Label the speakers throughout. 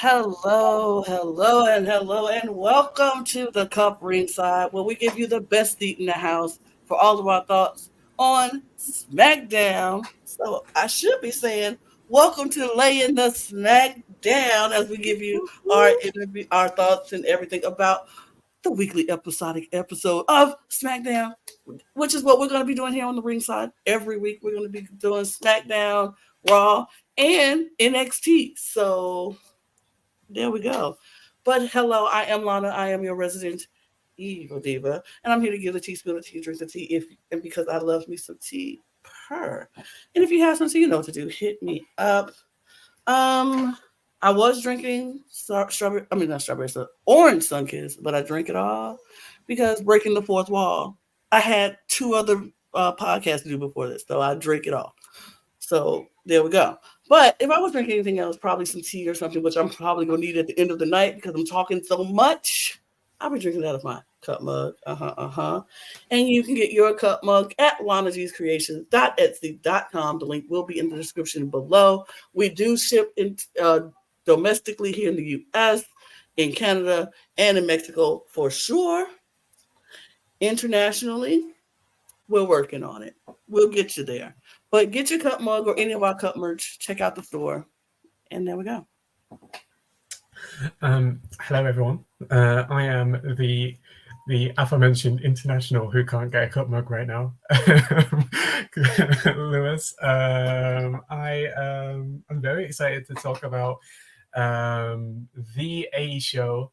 Speaker 1: Hello, hello, and welcome to the CUP Ringside, where we give you the best seat in the house for all of our thoughts on Smackdown. So I should be saying, welcome to Laying the Smackdown, as we give you our interview, our thoughts and everything about the weekly episodic episode of Smackdown, which is what we're going to be doing here on the Ringside. Every week we're going to be doing Smackdown, Raw, and NXT. So there we go. But hello, I am Lana. I am your resident evil diva, and I'm here to give the tea, spill the tea, drink the tea, and because I love me some tea, purr. And if you have some tea, you know what to do. Hit me up. I was drinking strawberry. I mean, not strawberry, so orange Sunkiss, but I drink it all because breaking the fourth wall. I had two other podcasts to do before this, so I drink it all. So there we go. But if I was drinking anything else, probably some tea or something, which I'm probably going to need at the end of the night because I'm talking so much, I'll be drinking out of my cup mug. And you can get your cup mug at lanagcreations.etsy.com. The link will be in the description below. We do ship in, domestically here in the U.S., in Canada, and in Mexico for sure. Internationally, we're working on it. We'll get you there. But get your cup mug or any of our cup merch. Check out the store. And there we go.
Speaker 2: Hello, everyone. I am the aforementioned international who can't get a cup mug right now, Lewis. I'm very excited to talk about the A show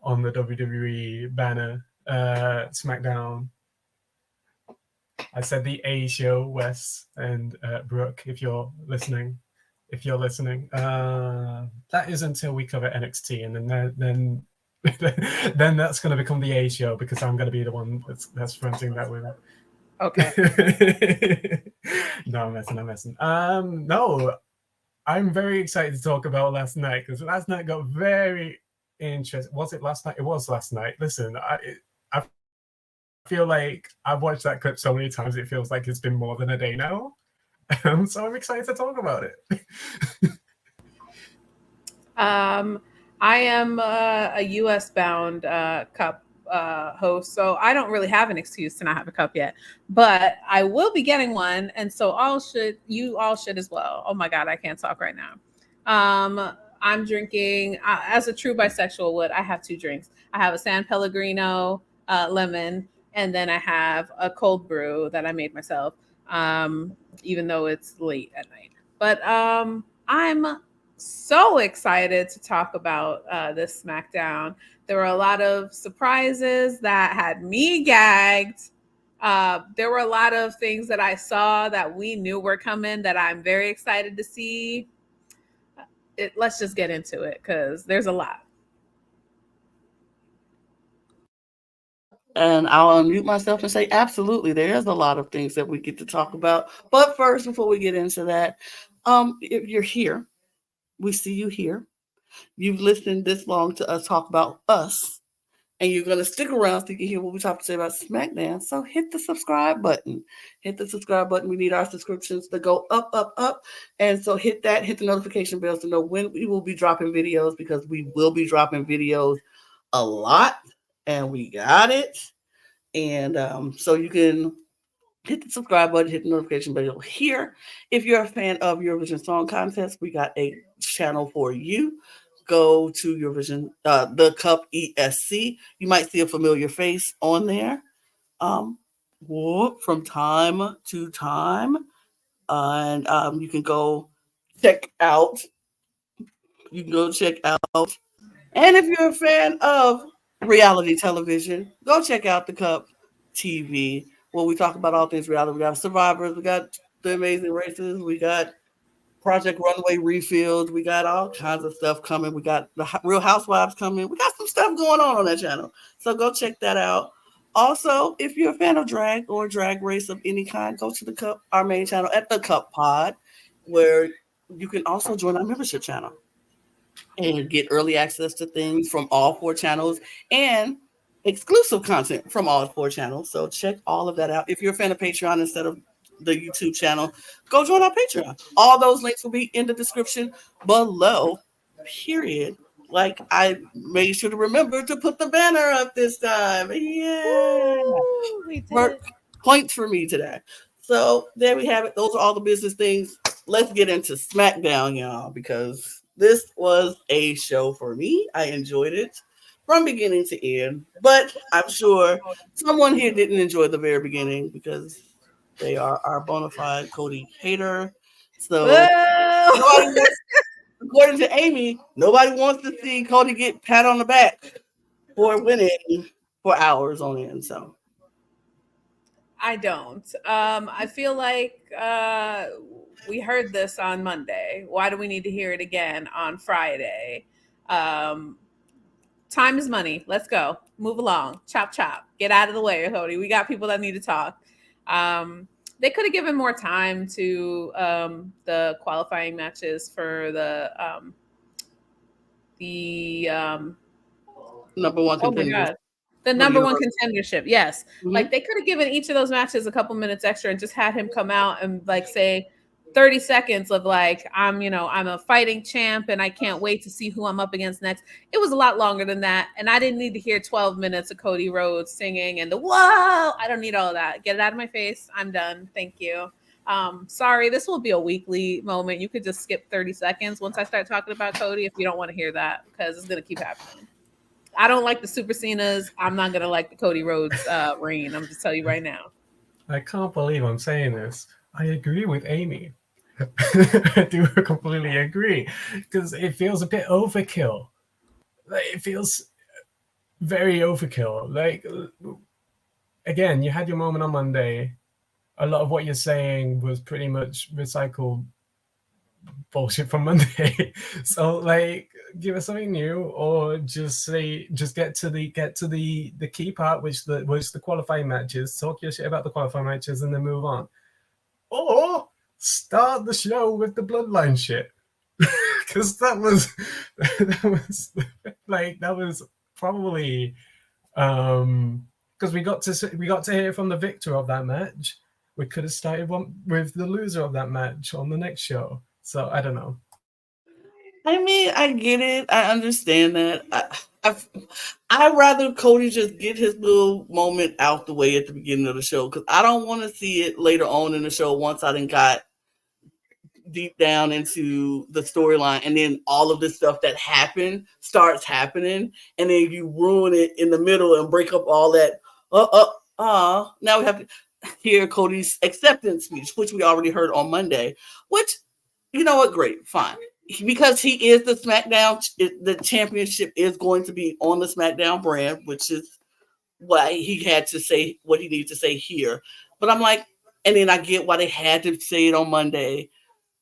Speaker 2: on the WWE banner, Smackdown. I said the A show, Wes and Brooke, if you're listening. That is until we cover NXT, and then that's going to become the A show because I'm going to be the one that's fronting that with.
Speaker 3: Okay.
Speaker 2: No, I'm messing. No, I'm very excited to talk about last night because last night got very interesting. Was it last night? It was last night. Listen, I feel like I've watched that clip so many times, it feels like it's been more than a day now. So I'm excited to talk about it.
Speaker 3: I am a US bound cup host, so I don't really have an excuse to not have a cup yet, but I will be getting one, and so you all should as well. Oh my God, I can't talk right now. I'm drinking, as a true bisexual would, I have two drinks. I have a San Pellegrino lemon, and then I have a cold brew that I made myself, even though it's late at night. But I'm so excited to talk about this SmackDown. There were a lot of surprises that had me gagged. There were a lot of things that I saw that we knew were coming that I'm very excited to see. Let's just get into it because there's a lot.
Speaker 1: And I'll unmute myself and say, absolutely, there's a lot of things that we get to talk about. But first, before we get into that, if you're here, we see you here. You've listened this long to us talk about us, and you're going to stick around so you can hear what we talk to say about SmackDown. So hit the subscribe button. Hit the subscribe button. We need our subscriptions to go up, up, up. And so hit that, hit the notification bells to know when we will be dropping videos, because we will be dropping videos a lot. And we got it. And so you can hit the subscribe button, hit the notification bell here. If you're a fan of Eurovision Song Contest, we got a channel for you. Go to Eurovision, the Cup ESC. You might see a familiar face on there from time to time. And you can go check out. And if you're a fan of reality television, go check out the Cup TV, where we talk about all things reality. We got Survivors, we got The Amazing Races, we got Project Runway Refilled, we got all kinds of stuff coming. We got the Real Housewives coming. We got some stuff going on that channel. So go check that out. Also, if you're a fan of drag or drag race of any kind, go to the Cup, our main channel at the Cup Pod, where you can also join our membership channel and get early access to things from all four channels and exclusive content from all four channels. So check all of that out. If you're a fan of Patreon instead of the YouTube channel, go join our Patreon. All those links will be in the description below, period. like I made sure to remember to put the banner up this time. Yeah.
Speaker 3: Woo, we did
Speaker 1: Mark
Speaker 3: it.
Speaker 1: points for me today. So there we have it. Those are all the business things. Let's get into SmackDown, y'all, because this was a show for me. I enjoyed it from beginning to end, but I'm sure someone here didn't enjoy the very beginning because they are our bona fide Cody hater. So
Speaker 3: Whoa.
Speaker 1: nobody wants, according to Amy, nobody wants to see Cody get pat on the back for winning for hours on end. So
Speaker 3: I don't. I feel like we heard this on Monday. Why do we need to hear it again on Friday? Um, Time is money. Let's go. Move along. Chop, chop. Get out of the way, Cody. We got people that need to talk. They could have given more time to the qualifying matches for the
Speaker 1: number one
Speaker 3: oh my
Speaker 1: contenders.
Speaker 3: god, the
Speaker 1: For the
Speaker 3: number one
Speaker 1: universe.
Speaker 3: contendership. Yes,
Speaker 1: Mhm.
Speaker 3: like they could have given each of those matches a couple minutes extra and just had him come out and like say 30 seconds of like I'm a fighting champ and I can't wait to see who I'm up against next. It was a lot longer than that, and I didn't need to hear 12 minutes of Cody Rhodes singing and the whoa. I don't need all of that. Get it out of my face. I'm done. Thank you. Sorry, this will be a weekly moment. You could just skip 30 seconds once I start talking about Cody if you don't want to hear that, because it's gonna keep happening. I don't like the Super Cenas. I'm not gonna like the Cody Rhodes reign. I'm just telling you right now.
Speaker 2: I can't believe I'm saying this. I agree with Amy. I do completely agree because it feels a bit overkill. Like, it feels very overkill. Like, again, you had your moment on Monday. A lot of what you're saying was pretty much recycled bullshit from Monday. So, like, give us something new, or just get to the key part, which was the qualifying matches. Talk your shit about the qualifying matches, and then move on. Or start the show with the bloodline shit, because that was probably because we got to hear from the victor of that match. We could have started with the loser of that match on the next show. So I don't know.
Speaker 1: I mean, I get it. I understand that. I'd rather Cody just get his little moment out the way at the beginning of the show because I don't want to see it later on in the show once I done got deep down into the storyline and then all of this stuff that happened starts happening and then you ruin it in the middle and break up all that. Now we have to hear Cody's acceptance speech, which we already heard on Monday, which, you know what, great, fine. Because he is the SmackDown, the championship is going to be on the SmackDown brand, which is why he had to say what he needed to say here. But I'm like, and then I get why they had to say it on Monday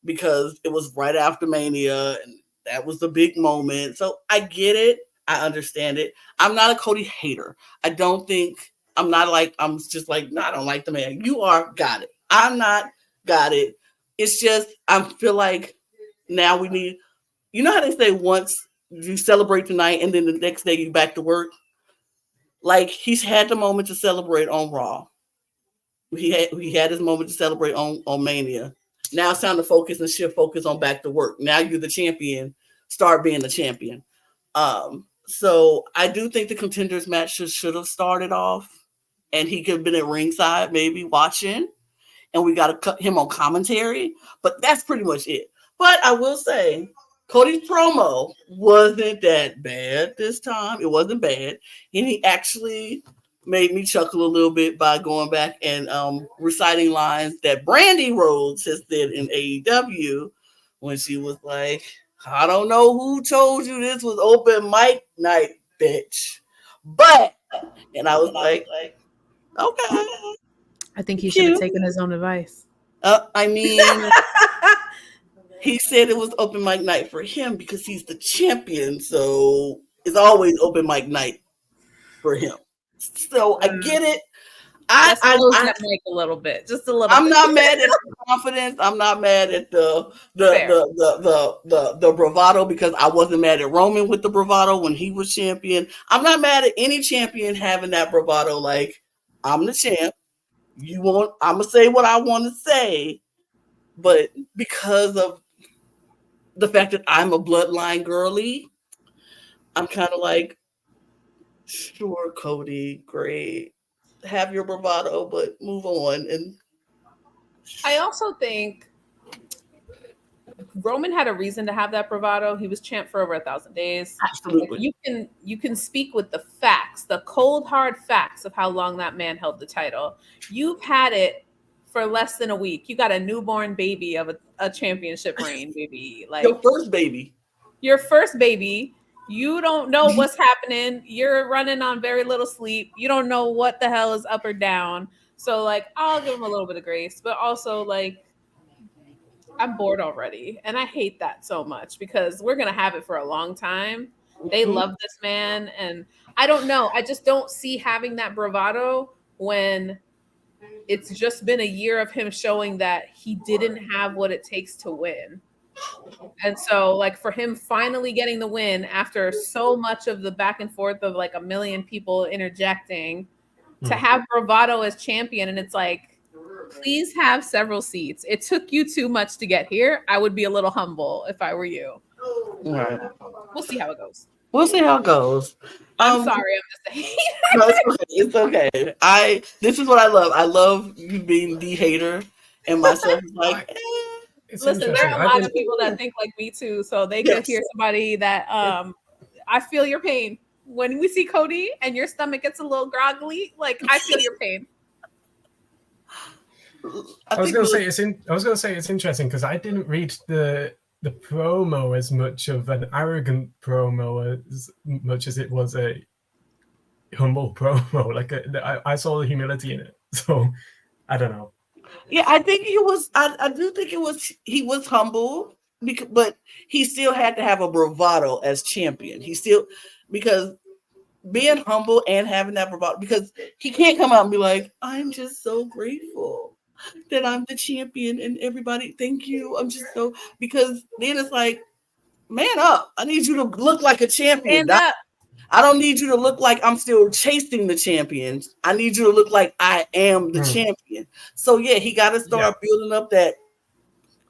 Speaker 1: because it was right after Mania and that was the big moment. So I get it. I understand it. I'm not a Cody hater. I don't think I'm just like, no, I don't like the man. You are got it. I'm not got it. It's just I feel like now we need, you know how they say once you celebrate tonight and then the next day you back to work? Like he's had the moment to celebrate on Raw. He had his moment to celebrate on Mania. Now it's time to focus and shift focus on back to work. Now you're the champion. Start being the champion. So I do think the contenders match should have started off, and he could have been at ringside maybe watching, and we got to cut him on commentary. But that's pretty much it. But I will say, Cody's promo wasn't that bad this time. It wasn't bad, and he actually made me chuckle a little bit by going back and reciting lines that Brandy Rhodes has said in AEW when she was like, "I don't know who told you this was open mic night, bitch," but and I was like, okay,
Speaker 3: I think he should have
Speaker 1: cute.
Speaker 3: taken his own advice.
Speaker 1: I mean, he said it was open mic night for him because he's the champion, so it's always open mic night for him. So I get it. I,
Speaker 3: Let's
Speaker 1: I,
Speaker 3: close
Speaker 1: I
Speaker 3: that mic a little bit, just a little
Speaker 1: I'm
Speaker 3: bit.
Speaker 1: not mad at the confidence. I'm not mad at
Speaker 3: Fair.
Speaker 1: the bravado because I wasn't mad at Roman with the bravado when he was champion. I'm not mad at any champion having that bravado. Like I'm the champ. I'm gonna say what I want to say, but because of the fact that I'm a bloodline girly, I'm kind of like, sure, Cody, great, have your bravado, but move on. And
Speaker 3: I also think Roman had a reason to have that bravado. He was champ for over 1,000 days. Like,
Speaker 1: absolutely,
Speaker 3: you can speak with the facts, the cold hard facts of how long that man held the title. You've had it for less than a week. You got a newborn baby of a championship reign, baby. Like
Speaker 1: your first baby.
Speaker 3: your first baby. You don't know what's happening. You're running on very little sleep. You don't know what the hell is up or down. So like, I'll give him a little bit of grace, but also like, I'm bored already. And I hate that so much because we're going to have it for a long time. They
Speaker 1: Mhm.
Speaker 3: love this man. And I don't know. I just don't see having that bravado when it's just been a year of him showing that he didn't have what it takes to win. And so, like, for him finally getting the win after so much of the back and forth of like a million people interjecting, to have bravado as champion, and it's like, please have several seats. It took you too much to get here. I would be a little humble if I were you.
Speaker 1: Right.
Speaker 3: We'll see how it goes.
Speaker 1: We'll see how it goes.
Speaker 3: I'm sorry, I'm just a hater.
Speaker 1: No, it's okay. It's okay. This is what I love. I love you being the hater, and myself is like,
Speaker 2: It's
Speaker 3: Listen, there
Speaker 2: interesting.
Speaker 3: are a lot of people that think like me too, so they could
Speaker 1: Yes.
Speaker 3: hear somebody that I feel your pain. When we see Cody and your stomach gets a little groggly, like I feel your pain.
Speaker 2: I was gonna say it's interesting because I didn't read the promo as much of an arrogant promo as much as it was a humble promo. Like I saw the humility in it, so I don't know.
Speaker 1: Yeah, I think he was. I do think it was. He was humble, but he still had to have a bravado as champion. He still, because being humble and having that bravado, because he can't come out and be like, "I'm just so grateful that I'm the champion and everybody, thank you. I'm just so," because then it's like, man up. I need you to look like a champion.
Speaker 3: Stand up.
Speaker 1: I don't need you to look like I'm still chasing the champions. I need you to look like I am the champion. So yeah, he got to start building up that,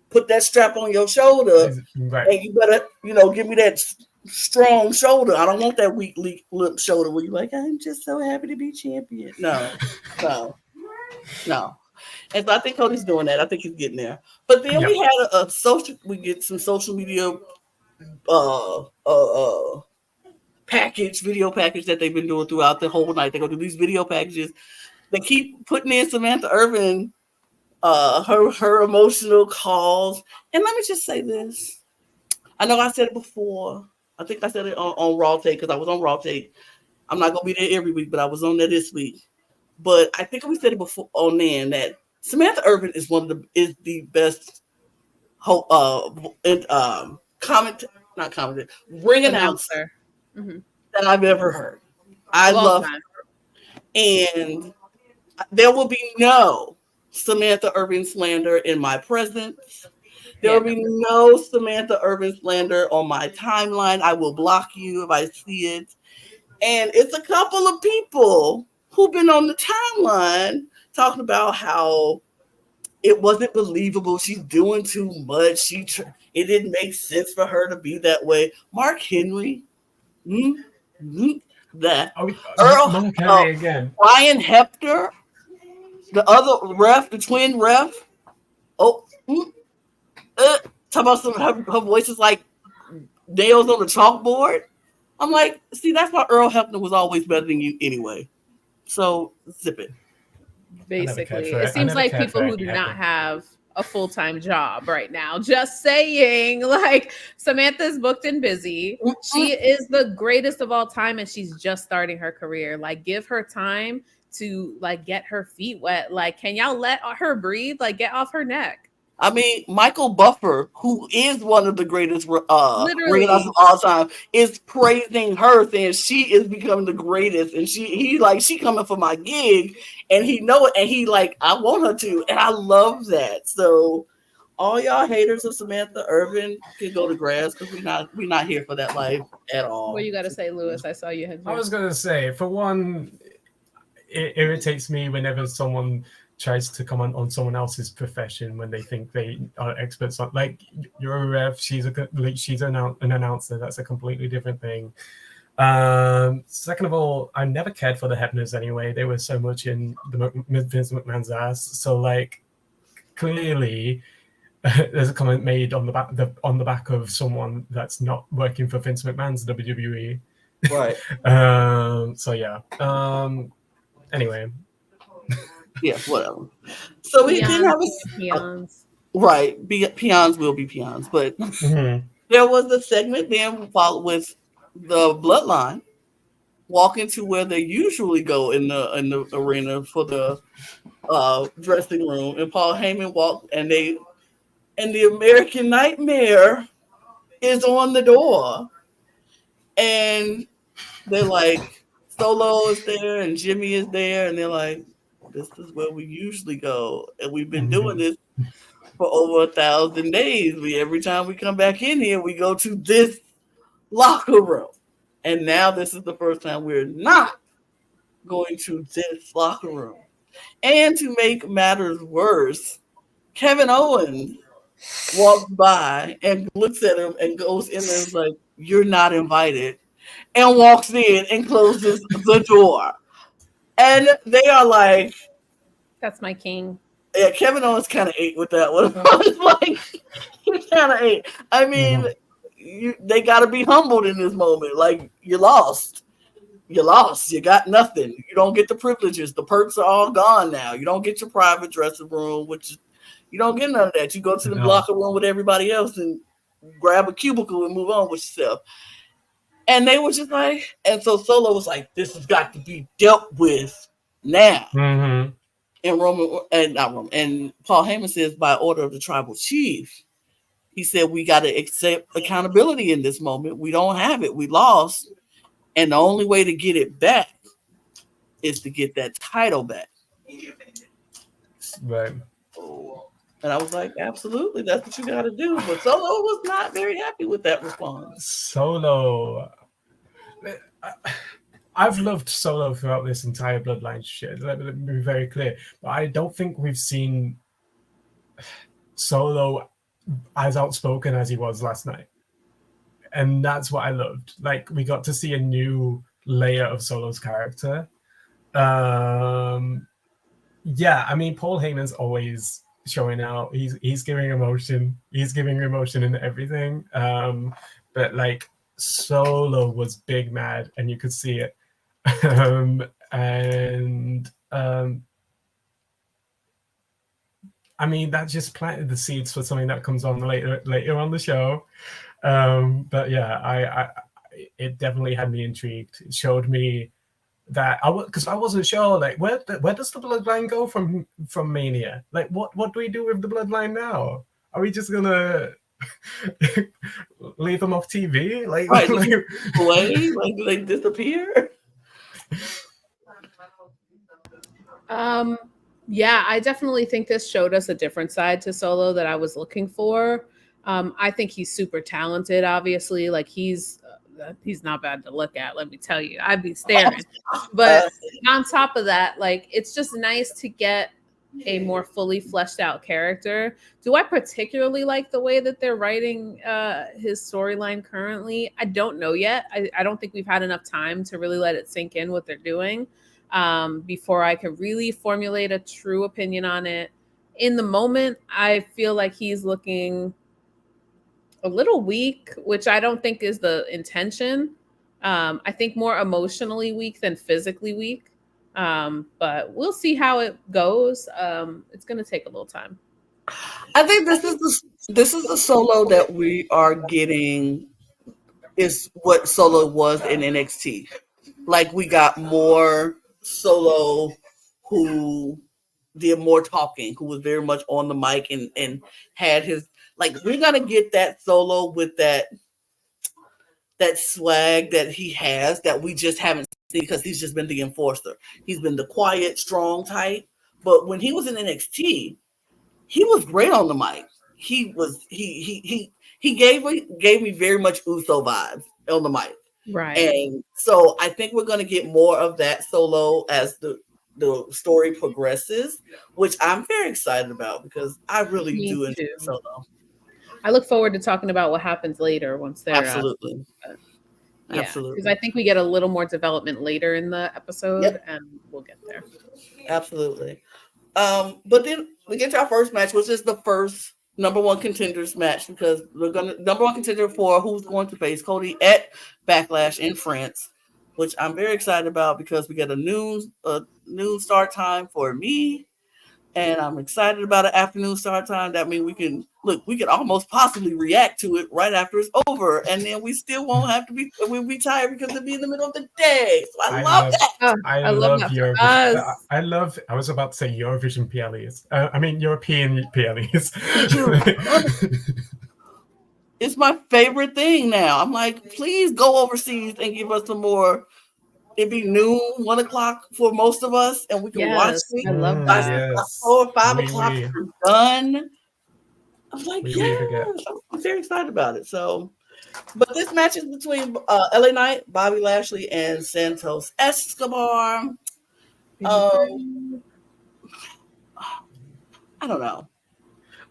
Speaker 1: put that strap on your shoulder,
Speaker 2: Right.
Speaker 1: and you better, give me that strong shoulder. I don't want that weak lip shoulder where you're like, I'm just so happy to be champion. No. And so I think Cody's doing that. I think he's getting there. But then we had we get some social media video package that they've been doing throughout the whole night. They're gonna do these video packages. They keep putting in Samantha Irvin, her emotional calls. And let me just say this. I know I said it before. I think I said it on Raw Take because I was on Raw Take. I'm not gonna be there every week, but I was on there this week. But I think we said it before on then that Samantha Irvin is the best ring announcer that I've ever heard. I love her. And there will be no Samantha Irvin slander in my presence. There will be no Samantha Irvin slander on my timeline. I will block you if I see it. And it's a couple of people who've been on the timeline talking about how it wasn't believable. She's doing too much. It didn't make sense for her to be that way. Mark Henry, that
Speaker 2: Earl Henry again.
Speaker 1: Brian Hepter, the other ref, the twin ref. Talk about her voice is like nails on the chalkboard. I'm like, see, that's why Earl Hebner was always better than you anyway. So zip it.
Speaker 3: Basically, it seems like people who do not have a full-time job right now. Just saying, like, Samantha's booked and busy. She is the greatest of all time, and she's just starting her career. Like, give her time to like get her feet wet. Like, can y'all let her breathe? Like, get off her neck.
Speaker 1: I mean, Michael Buffer, who is one of the greatest ring announcers of all time, is praising her, saying she is becoming the greatest, and she coming for my gig, and he know it, and he like, I want her to, and I love that. So all y'all haters of Samantha Irvin can go to grass because we're not here for that life at all.
Speaker 3: What you got to say, Lewis? I saw you.
Speaker 2: I was gonna say, for one, it irritates me whenever someone tries to comment on someone else's profession when they think they are experts on, like, you're a ref, she's an announcer, that's a completely different thing. Second of all, I never cared for the Hebners anyway. They were so much in Vince McMahon's ass. So like, clearly, there's a comment made on the back of someone that's not working for Vince McMahon's WWE.
Speaker 1: Right.
Speaker 2: So yeah. Anyway.
Speaker 1: Yeah, whatever. So we did have
Speaker 3: peons.
Speaker 1: Right. Peons will be peons, but there was a segment then followed with the Bloodline walking to where they usually go in the arena for the dressing room, and Paul Heyman walked, and the American Nightmare is on the door, and they're like, Solo is there and Jimmy is there, and they're like, this is where we usually go, and we've been doing this for over 1,000 days. Every time we come back in here, we go to this locker room, and now this is the first time we're not going to this locker room. And to make matters worse, Kevin Owens walks by and looks at him and goes in there and is like, you're not invited, and walks in and closes the door. And they are like,
Speaker 3: that's my king.
Speaker 1: Yeah, Kevin Owens kind of ate with that one. It's like, he kind of ate. I mean, they got to be humbled in this moment. Like, you lost. You lost. You got nothing. You don't get the privileges. The perks are all gone now. You don't get your private dressing room, which you don't get none of that. You go to the locker room with everybody else and grab a cubicle and move on with yourself. And they were just like, and so Solo was like, this has got to be dealt with now.
Speaker 2: Mm-hmm.
Speaker 1: And Paul Heyman says, by order of the tribal chief, he said, we got to accept accountability in this moment. We don't have it. We lost. And the only way to get it back is to get that title back.
Speaker 2: Right.
Speaker 1: And I was like, absolutely, that's what you got to do. But Solo was not very happy with that response.
Speaker 2: Solo. I've loved Solo throughout this entire Bloodline shit. Let me be very clear. But I don't think we've seen Solo as outspoken as he was last night. And that's what I loved. Like, we got to see a new layer of Solo's character. Yeah, I mean, Paul Heyman's always showing out. He's giving emotion. He's giving emotion in everything. But like, Solo was big mad, and you could see it. I mean, that just planted the seeds for something that comes on later on the show. But yeah, it definitely had me intrigued. It showed me that because I wasn't sure, like, where does the Bloodline go from Mania? Like, what do we do with the Bloodline now? Are we just gonna leave them off TV? Like,
Speaker 1: right, away, like disappear?
Speaker 3: Yeah, I definitely think this showed us a different side to Solo that I was looking for. I think he's super talented, obviously. Like, he's not bad to look at, let me tell you. I'd be staring. But on top of that, like, it's just nice to get a more fully fleshed out character. Do I particularly like the way that they're writing his storyline currently? I don't know yet. I don't think we've had enough time to really let it sink in what they're doing before I could really formulate a true opinion on it. In the moment, I feel like he's looking a little weak, which I don't think is the intention. I think more emotionally weak than physically weak. But we'll see how it goes. It's going to take a little time.
Speaker 1: I think this is the Solo that we are getting is what Solo was in NXT. Like, we got more Solo who did more talking, who was very much on the mic and had his, like, we're gonna get that Solo with that swag that he has that we just haven't seen because he's just been the enforcer. He's been the quiet, strong type. But when he was in NXT, he was great on the mic. He gave me very much Uso vibes on the mic.
Speaker 3: Right.
Speaker 1: And so I think we're going to get more of that Solo as the story progresses, which I'm very excited about because I really do enjoy Solo.
Speaker 3: I look forward to talking about what happens later once they're
Speaker 1: absolutely.
Speaker 3: Yeah, because
Speaker 1: Absolutely.
Speaker 3: I think we get a little more development later in the episode,
Speaker 1: Yep.
Speaker 3: and we'll get there.
Speaker 1: Absolutely. But then we get to our first match, which is the first number one contenders match because we're gonna number one contender for who's going to face Cody at Backlash in France, which I'm very excited about because we get a noon start time for me, and I'm excited about an afternoon start time. That means we can almost possibly react to it right after it's over, and then we still won't have to we'll be tired because it'll be in the middle of the day. So I
Speaker 2: I
Speaker 1: love
Speaker 2: love
Speaker 1: that.
Speaker 3: Oh,
Speaker 2: I
Speaker 3: I love
Speaker 2: love
Speaker 3: that for
Speaker 2: Eurovision.
Speaker 3: us.
Speaker 2: I was about to say Eurovision PLEs. I mean European PLEs.
Speaker 1: It's my favorite thing now. I'm like, please go overseas and give us some more. It'd be noon, 1 o'clock for most of us, and we can watch
Speaker 3: Yes,
Speaker 1: it
Speaker 3: I love
Speaker 1: by
Speaker 3: that.
Speaker 2: Yes.
Speaker 1: 4 or 5 o'clock. We're done. I'm like,
Speaker 2: We
Speaker 1: yes,
Speaker 2: forget.
Speaker 1: I'm very excited about it. So, but this match is between LA Knight, Bobby Lashley, and Santos Escobar. I don't know.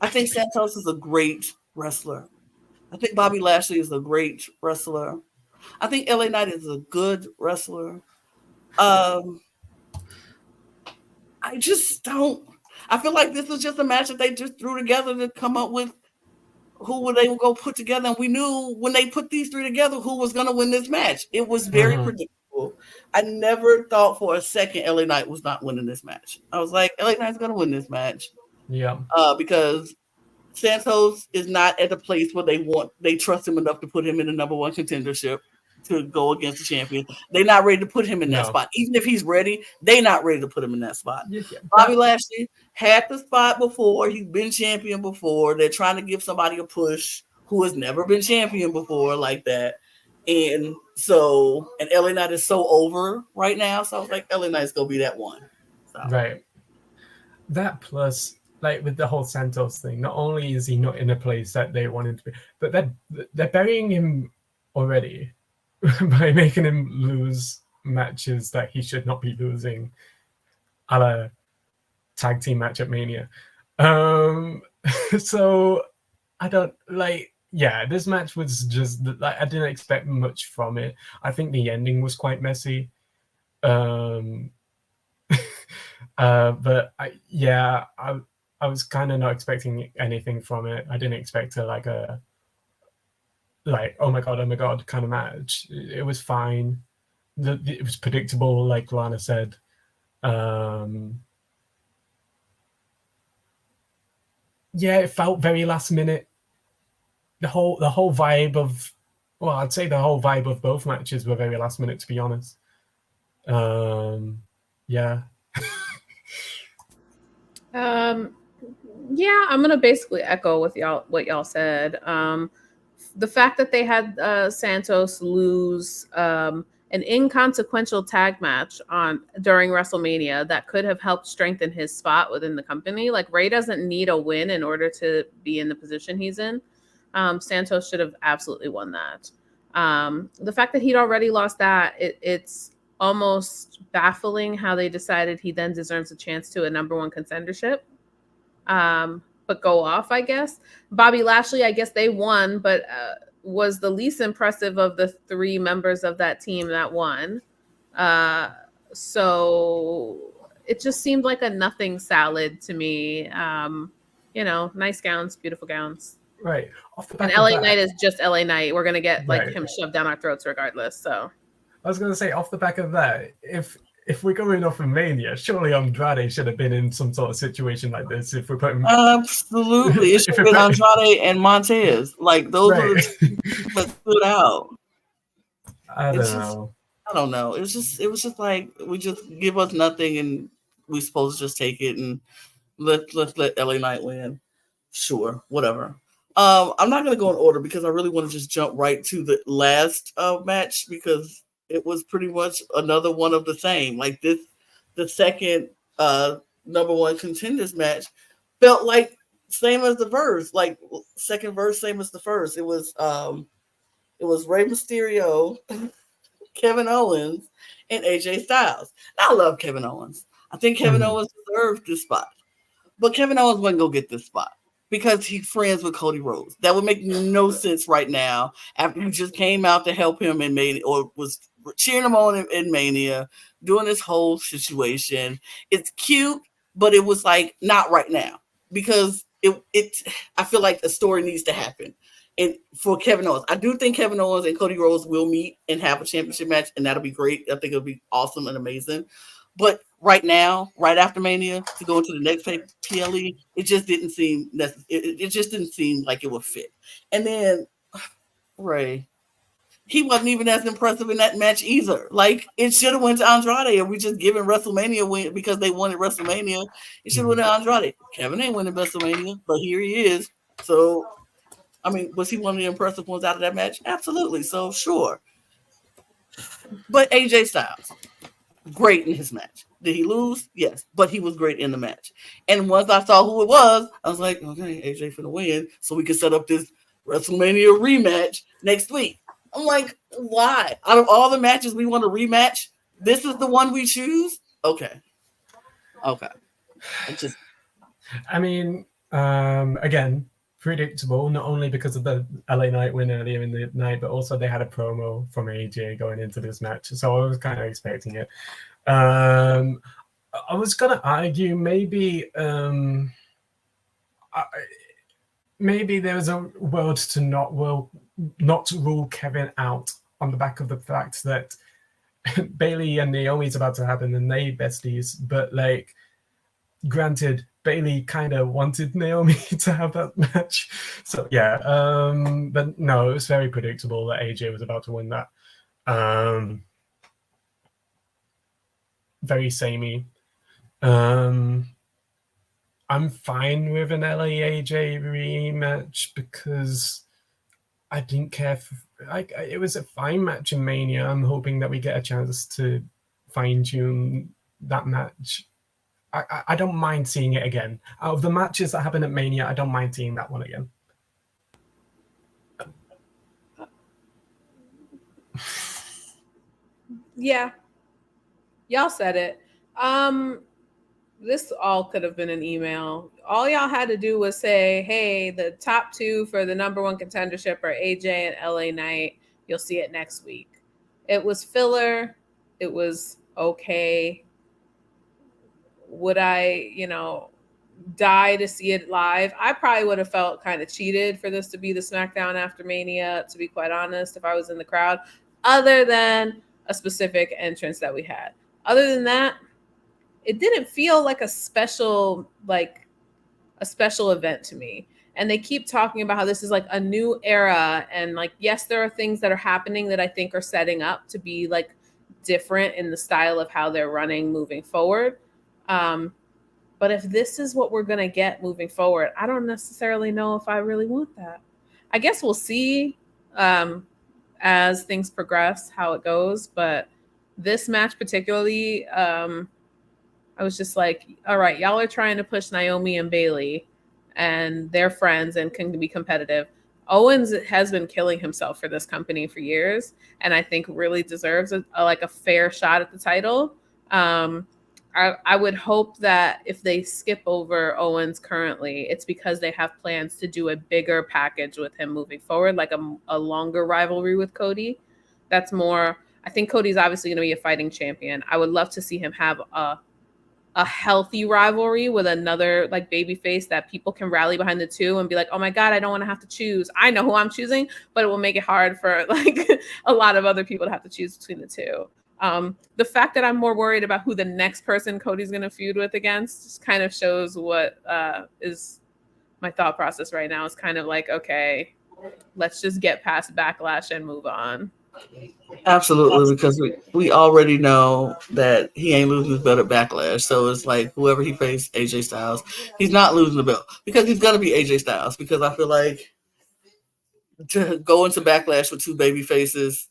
Speaker 1: I think Santos is a great wrestler. I think Bobby Lashley is a great wrestler. I think LA Knight is a good wrestler. Um, I just don't. I feel like this was just a match that they just threw together to come up with who would they go put together. And we knew when they put these three together who was going to win this match. It was very predictable. I never thought for a second LA Knight was not winning this match. I was like, LA Knight's going to win this match.
Speaker 2: Yeah.
Speaker 1: Because Santos is not at the place where they trust him enough to put him in the number one contendership to go against the champion. They're not ready to put him in that spot. Even if he's ready, they're not ready to put him in that spot.
Speaker 2: Yeah,
Speaker 1: Bobby Lashley had the spot before. He's been champion before. They're trying to give somebody a push who has never been champion before like that. And LA Knight is so over right now. So I was like, LA Knight's going to be that one. So.
Speaker 2: Right. That plus, like with the whole Santos thing, not only is he not in a place that they want him to be, but they're burying him already by making him lose matches that he should not be losing, a la tag team match at Mania. So I don't like. Yeah, this match was just like I didn't expect much from it. I think the ending was quite messy. But I was kind of not expecting anything from it. I didn't expect oh my god kind of match. It was fine. It was predictable, like Lana said. It felt very last minute. The whole vibe of, well, I'd say the whole vibe of both matches were very last minute, to be honest. Yeah.
Speaker 3: Yeah, I'm gonna basically echo what y'all said. The fact that they had Santos lose an inconsequential tag match during WrestleMania that could have helped strengthen his spot within the company. Like Ray doesn't need a win in order to be in the position he's in. Santos should have absolutely won that. The fact that he'd already lost that, it's almost baffling how they decided he then deserves a chance to a number one contendership. But go off, I guess. Bobby Lashley, I guess they won, but was the least impressive of the three members of that team that won. So it just seemed like a nothing salad to me. Nice gowns, beautiful gowns.
Speaker 2: Right.
Speaker 3: And LA Knight is just LA Knight. We're gonna get him shoved down our throats regardless. So
Speaker 2: I was gonna say, off the back of that, if we're going off of Mania, surely Andrade should have been in some sort of situation like this. If we're putting
Speaker 1: absolutely, it should have been Andrade and Montez. Like those were the two that stood out.
Speaker 2: I don't know.
Speaker 1: It was just like we just give us nothing, and we supposed to just take it and let's let LA Knight win. Sure, whatever. I'm not gonna go in order because I really want to just jump right to the last match because it was pretty much another one of the same. Like the second number one contenders match felt like same as the verse. Like second verse, same as the first. It was Rey Mysterio, Kevin Owens, and AJ Styles. Now, I love Kevin Owens. I think Kevin Owens deserved this spot, but Kevin Owens wasn't gonna get this spot because he's friends with Cody Rhodes. That would make no sense right now after he just came out to help him in Mania, or was cheering him on in Mania, doing this whole situation. It's cute, but it was like not right now because it I feel like a story needs to happen. And for Kevin Owens, I do think Kevin Owens and Cody Rhodes will meet and have a championship match, and that'll be great. I think it'll be awesome and amazing. But right now, right after Mania, to go into the next PLE, it just didn't seem it just didn't seem like it would fit. And then Ray, he wasn't even as impressive in that match either. Like it should have went to Andrade, and we just given WrestleMania win because they wanted WrestleMania. It should have went to Andrade. Kevin ain't winning WrestleMania, but here he is. So, I mean, was he one of the impressive ones out of that match? Absolutely. So sure. But AJ Styles, great in his match. Did he lose? Yes, but he was great in the match. And once I saw who it was, I was like, okay, AJ finna win, so we can set up this WrestleMania rematch next week. I'm like, why? Out of all the matches we want to rematch, this is the one we choose? Okay.
Speaker 2: I mean, again, predictable, not only because of the LA Knight win earlier in the night, but also they had a promo from AJ going into this match. So I was kind of expecting it. I was going to argue maybe there was a world to not to rule Kevin out on the back of the fact that Bayley and Naomi's about to happen and they besties, but like granted, Bayley kind of wanted Naomi to have that match. So yeah, but no, it was very predictable that AJ was about to win that. Very samey. I'm fine with an LA AJ rematch because I didn't care it was a fine match in Mania. I'm hoping that we get a chance to fine-tune that match. I don't mind seeing it again. Out of the matches that happen at Mania, I don't mind seeing that one again.
Speaker 3: Yeah. Y'all said it. This all could have been an email. All y'all had to do was say, hey, the top two for the number one contendership are AJ and LA Knight. You'll see it next week. It was filler. It was okay. Would I, die to see it live? I probably would have felt kind of cheated for this to be the Smackdown After Mania, to be quite honest, if I was in the crowd, other than a specific entrance that we had. Other than that, it didn't feel like a special event to me. And they keep talking about how this is like a new era. And like, yes, there are things that are happening that I think are setting up to be like different in the style of how they're running moving forward. But if this is what we're going to get moving forward, I don't necessarily know if I really want that. I guess we'll see as things progress how it goes. But this match particularly, I was just like, all right, y'all are trying to push Naomi and Bayley and they're friends and can be competitive. Owens has been killing himself for this company for years, and I think really deserves a fair shot at the title. I would hope that if they skip over Owens currently, it's because they have plans to do a bigger package with him moving forward, like a longer rivalry with Cody. That's more, I think Cody's obviously going to be a fighting champion. I would love to see him have a healthy rivalry with another like babyface that people can rally behind the two and be like, oh my God, I don't want to have to choose. I know who I'm choosing, but it will make it hard for like a lot of other people to have to choose between the two. The fact that I'm more worried about who the next person Cody's going to feud with against just kind of shows what is my thought process right now. Is kind of like, okay, let's just get past Backlash and move on.
Speaker 1: Absolutely, because we already know that he ain't losing his belt at Backlash. So it's like whoever he faced, AJ Styles, he's not losing the belt because he's gonna be AJ Styles. Because I feel like to go into Backlash with two baby faces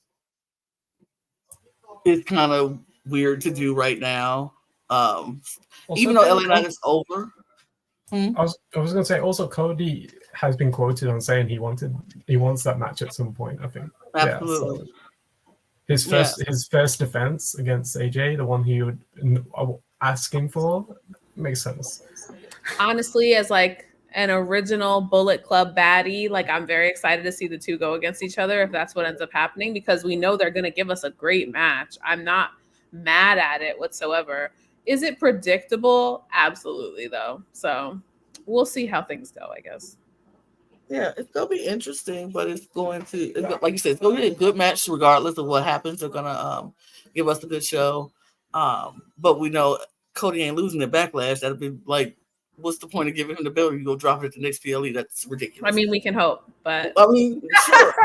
Speaker 1: is kind of weird to do right now. Even though LA Knight is over.
Speaker 2: I was going to say also Cody has been quoted on saying he wants that match at some point. I think
Speaker 1: absolutely.
Speaker 2: Yeah, so his first defense against AJ, the one he would ask him for, makes sense.
Speaker 3: Honestly, as an original Bullet Club baddie, like I'm very excited to see the two go against each other if that's what ends up happening, because we know they're going to give us a great match. I'm not mad at it whatsoever. Is it predictable? Absolutely, though. So we'll see how things go, I guess.
Speaker 1: Yeah, it's gonna be interesting, but like you said, it's gonna be a good match regardless of what happens. They're gonna give us a good show. But we know Cody ain't losing the Backlash. That'd be like, what's the point of giving him the belt? You go drop it at the next PLE. That's ridiculous.
Speaker 3: I mean, we can hope, but
Speaker 1: I mean, sure.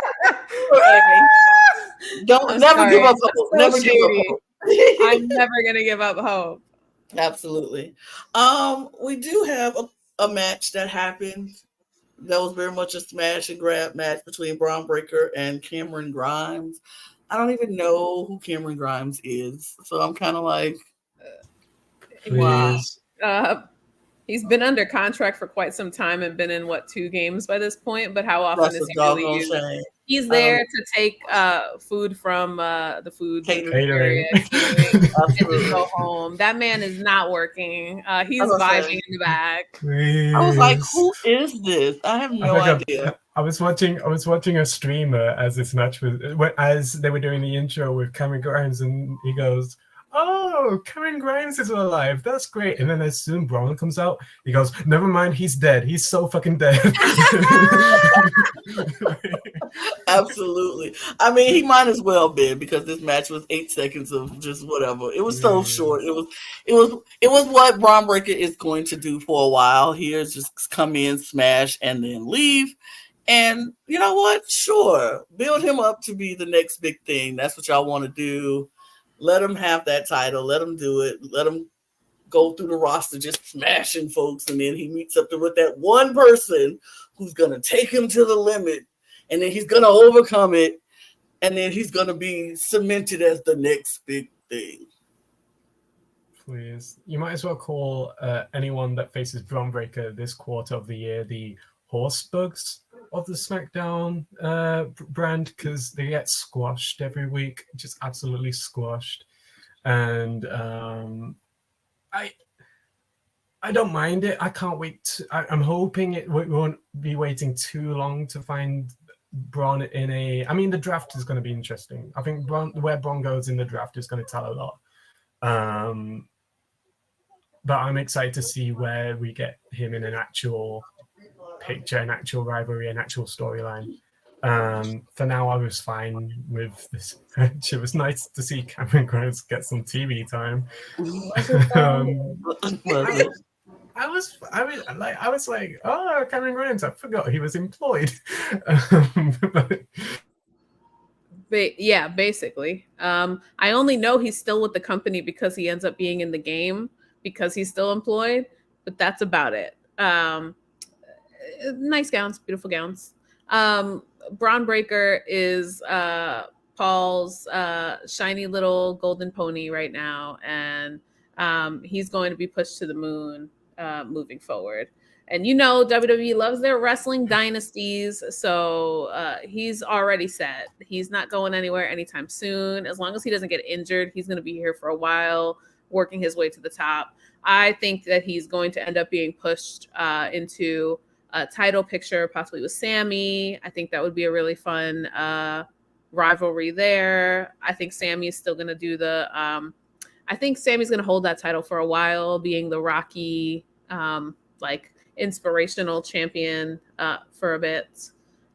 Speaker 1: Don't
Speaker 3: I'm
Speaker 1: never give
Speaker 3: sorry.
Speaker 1: up hope.
Speaker 3: So
Speaker 1: Never give up
Speaker 3: shady.
Speaker 1: hope.
Speaker 3: I'm never gonna give up hope.
Speaker 1: Absolutely. We do have a match that happened that was very much a smash and grab match between Braun Breaker and Cameron Grimes. I don't even know who Cameron Grimes is, so I'm kind of like,
Speaker 3: Wow.
Speaker 2: Please.
Speaker 3: He's been under contract for quite some time and been in 2 games by this point. But how often
Speaker 1: that's
Speaker 3: is
Speaker 1: a
Speaker 3: he really
Speaker 1: doggone
Speaker 3: used?
Speaker 1: shame.
Speaker 3: He's there to take food from the food
Speaker 1: Catering.
Speaker 3: area, catering, and just go home. That man is not working. He's vibing in the back.
Speaker 2: Please.
Speaker 1: I was like, who is this? I have no idea.
Speaker 2: I was watching a streamer as this match was, as they were doing the intro with Cameron Grimes, and he goes, "Oh, Cameron Grimes is alive. That's great." And then as soon Braun comes out, he goes, "Never mind, he's dead. He's so fucking dead."
Speaker 1: Absolutely. I mean, he might as well been, because this match was 8 seconds of just whatever. It was so short. It was what Braun Breaker is going to do for a while here. Just come in, smash, and then leave. And you know what? Sure. Build him up to be the next big thing. That's what y'all want to do. Let him have that title. Let him do it. Let him go through the roster just smashing folks. And then he meets up with that one person who's going to take him to the limit. And then he's going to overcome it. And then he's going to be cemented as the next big thing.
Speaker 2: Please. You might as well call anyone that faces Braun Breaker this quarter of the year the horse bugs of the Smackdown brand, because they get squashed every week, just absolutely squashed. And I don't mind it. I can't wait. I'm hoping we won't be waiting too long to find Braun in a. I mean, the draft is going to be interesting. I think where Braun goes in the draft is going to tell a lot. But I'm excited to see where we get him in an actual picture, an actual rivalry, an actual storyline. For now, I was fine with this match. It was nice to see Cameron Grimes get some TV time. I was like, oh, Cameron Grimes, I forgot he was employed.
Speaker 3: But yeah, basically. I only know he's still with the company because he ends up being in the game because he's still employed, but that's about it. Nice gowns, beautiful gowns. Braun Breaker is Paul's shiny little golden pony right now, and he's going to be pushed to the moon moving forward. And you know, WWE loves their wrestling dynasties, so he's already set. He's not going anywhere anytime soon. As long as he doesn't get injured, he's going to be here for a while, working his way to the top. I think that he's going to end up being pushed into a title picture, possibly with Sammy. I think that would be a really fun rivalry there. I think Sammy is still going to do the. I think Sammy's going to hold that title for a while, being the Rocky, like inspirational champion for a bit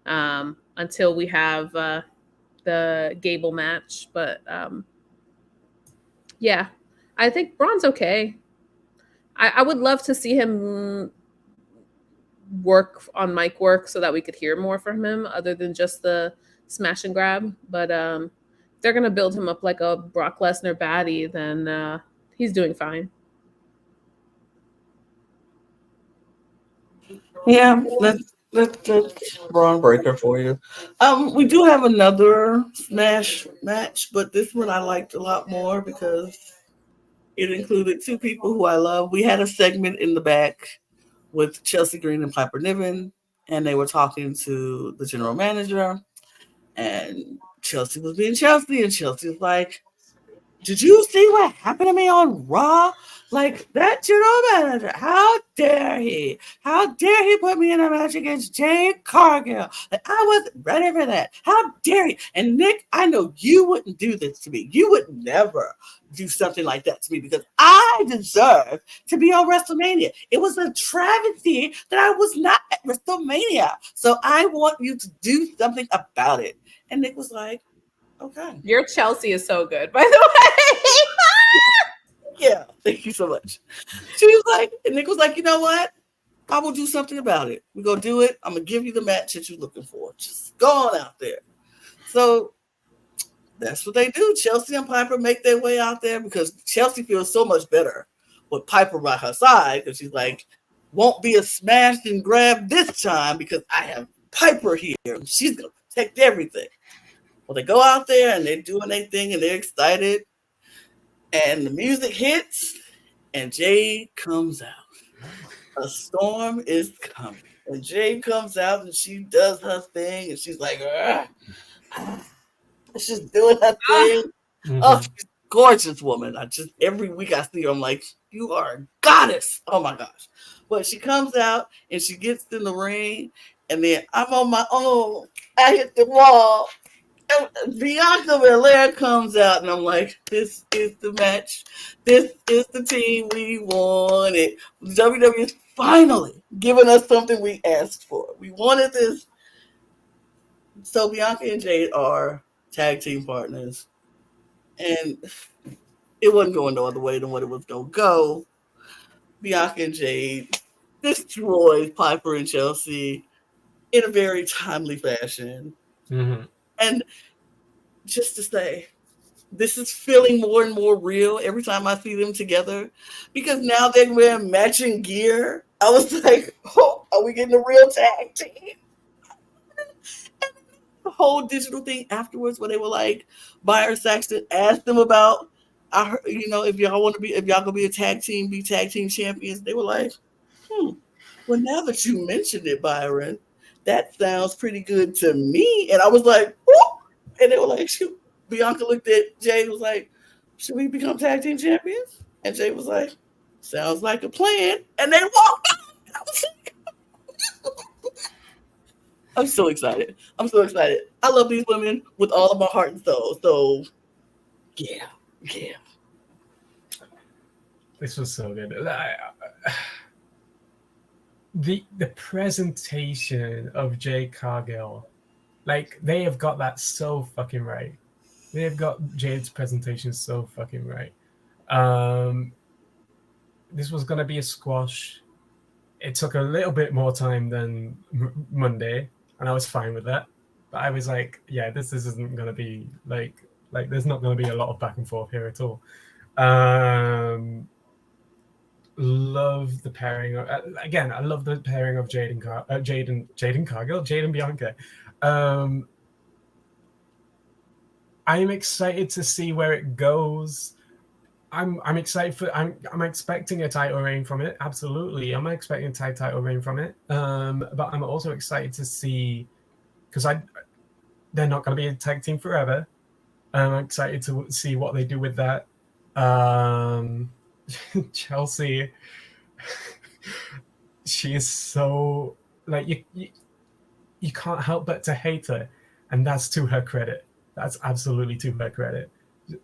Speaker 3: until we have the Gable match. But yeah, I think Braun's okay. I would love to see him work on mic work so that we could hear more from him other than just the smash and grab. But if they're going to build him up like a Brock Lesnar baddie, then he's doing fine.
Speaker 1: Yeah, that's Braun Breaker for you. We do have another Smash match, but this one I liked a lot more because it included two people who I love. We had a segment in the back with Chelsea Green and Piper Niven, and they were talking to the general manager, and Chelsea was being Chelsea, and Chelsea was like, did you see what happened to me on Raw? Like that general manager, how dare he? How dare he put me in a match against Jade Cargill? Like, I wasn't ready for that. How dare he? And Nick, I know you wouldn't do this to me. You would never do something like that to me because I deserve to be on WrestleMania. It was a travesty that I was not at WrestleMania. So I want you to do something about it. And Nick was like, okay.
Speaker 3: Your Chelsea is so good, by the way.
Speaker 1: Yeah, thank you so much. She was like, and Nick was like, you know what? I will do something about it. We're going to do it. I'm going to give you the match that you're looking for. Just go on out there. So that's what they do. Chelsea and Piper make their way out there because Chelsea feels so much better with Piper by her side because she's like, won't be a smash and grab this time because I have Piper here. And she's going to protect everything. Well, they go out there and they're doing their thing and they're excited. And the music hits, and Jade comes out. A storm is coming. And Jade comes out, and she does her thing, and she's like, she's doing her thing. Oh, she's a gorgeous woman. Every week I see her, I'm like, you are a goddess. Oh, my gosh. But she comes out, and she gets in the ring, and then I'm on my own. I hit the wall. Bianca Belair comes out, and I'm like, this is the match. This is the team we wanted. WWE is finally giving us something we asked for. We wanted this. So Bianca and Jade are tag team partners. And it wasn't going no other way than what it was going to go. Bianca and Jade destroyed Piper and Chelsea in a very timely fashion.
Speaker 2: Mm-hmm.
Speaker 1: And just to say, this is feeling more and more real every time I see them together because now they're wearing matching gear. I was like, oh, are we getting a real tag team? And the whole digital thing afterwards where they were like, Byron Saxton asked them about, if y'all gonna be a tag team, be tag team champions. They were like, well, now that you mentioned it, Byron, that sounds pretty good to me. And I was like, oh. And they were like, shoot. Bianca looked at Jade and was like, should we become tag team champions? And Jade was like, sounds like a plan. And they walked out. And I was like, I'm so excited. I'm so excited. I love these women with all of my heart and soul. So, yeah.
Speaker 2: This was so good. The presentation of Jade Cargill, like they have got that so fucking right. They've got Jade's presentation so fucking right. This was going to be a squash. It took a little bit more time than Monday, and I was fine with that. But I was like, yeah, this isn't going to be like there's not going to be a lot of back and forth here at all. Love the pairing. I love the pairing of Jade and Bianca. I am excited to see where it goes. I'm excited for. I'm expecting a title reign from it. Absolutely, I'm expecting a title reign from it. But I'm also excited to see because they're not going to be a tag team forever. I'm excited to see what they do with that. Chelsea, she is so like you can't help but to hate her, and that's to her credit. That's absolutely to her credit.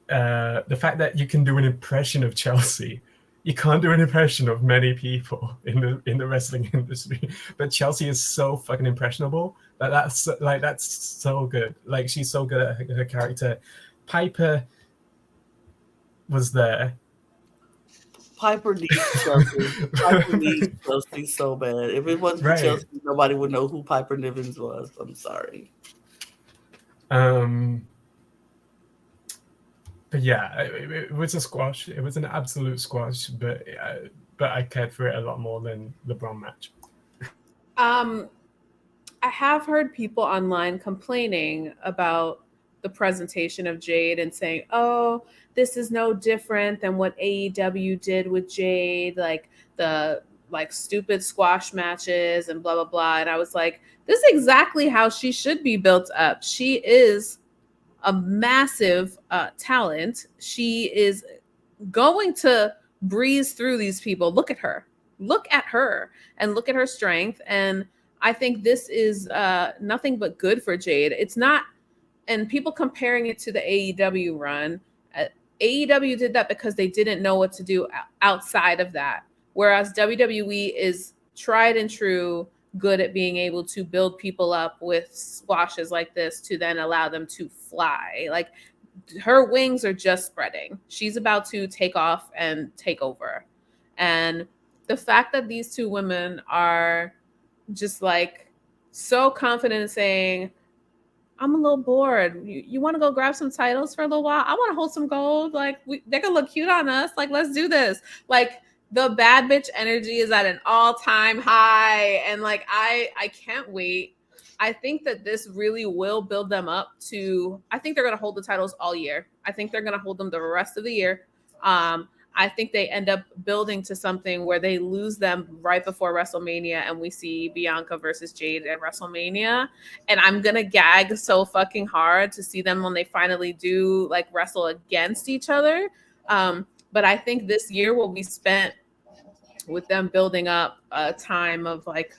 Speaker 2: The fact that you can do an impression of Chelsea, you can't do an impression of many people in the wrestling industry, but Chelsea is so fucking impressionable that's so good. Like she's so good at her character. Piper was there.
Speaker 1: Piper needs Chelsea. Piper needs Chelsea so bad. If it wasn't for Chelsea, nobody would know who Piper Nivens was. I'm sorry.
Speaker 2: But yeah, it was a squash. It was an absolute squash, but I cared for it a lot more than the Braun match.
Speaker 3: I have heard people online complaining about the presentation of Jade and saying, oh, this is no different than what AEW did with Jade, like the stupid squash matches and blah, blah, blah. And I was like, this is exactly how she should be built up. She is a massive talent. She is going to breeze through these people. Look at her. Look at her and look at her strength. And I think this is nothing but good for Jade. It's not, and people comparing it to the AEW run. AEW did that because they didn't know what to do outside of that. Whereas WWE is tried and true good at being able to build people up with squashes like this to then allow them to fly. Like her wings are just spreading. She's about to take off and take over. And the fact that these two women are just like so confident in saying, I'm a little bored. You want to go grab some titles for a little while? I want to hold some gold. Like they can look cute on us. Like let's do this. Like the bad bitch energy is at an all-time high, and like I can't wait. I think that this really will build them up to. I think they're gonna hold the titles all year. I think they're gonna hold them the rest of the year. I think they end up building to something where they lose them right before WrestleMania and we see Bianca versus Jade at WrestleMania. And I'm going to gag so fucking hard to see them when they finally do like wrestle against each other. But I think this year will be spent with them building up a time of like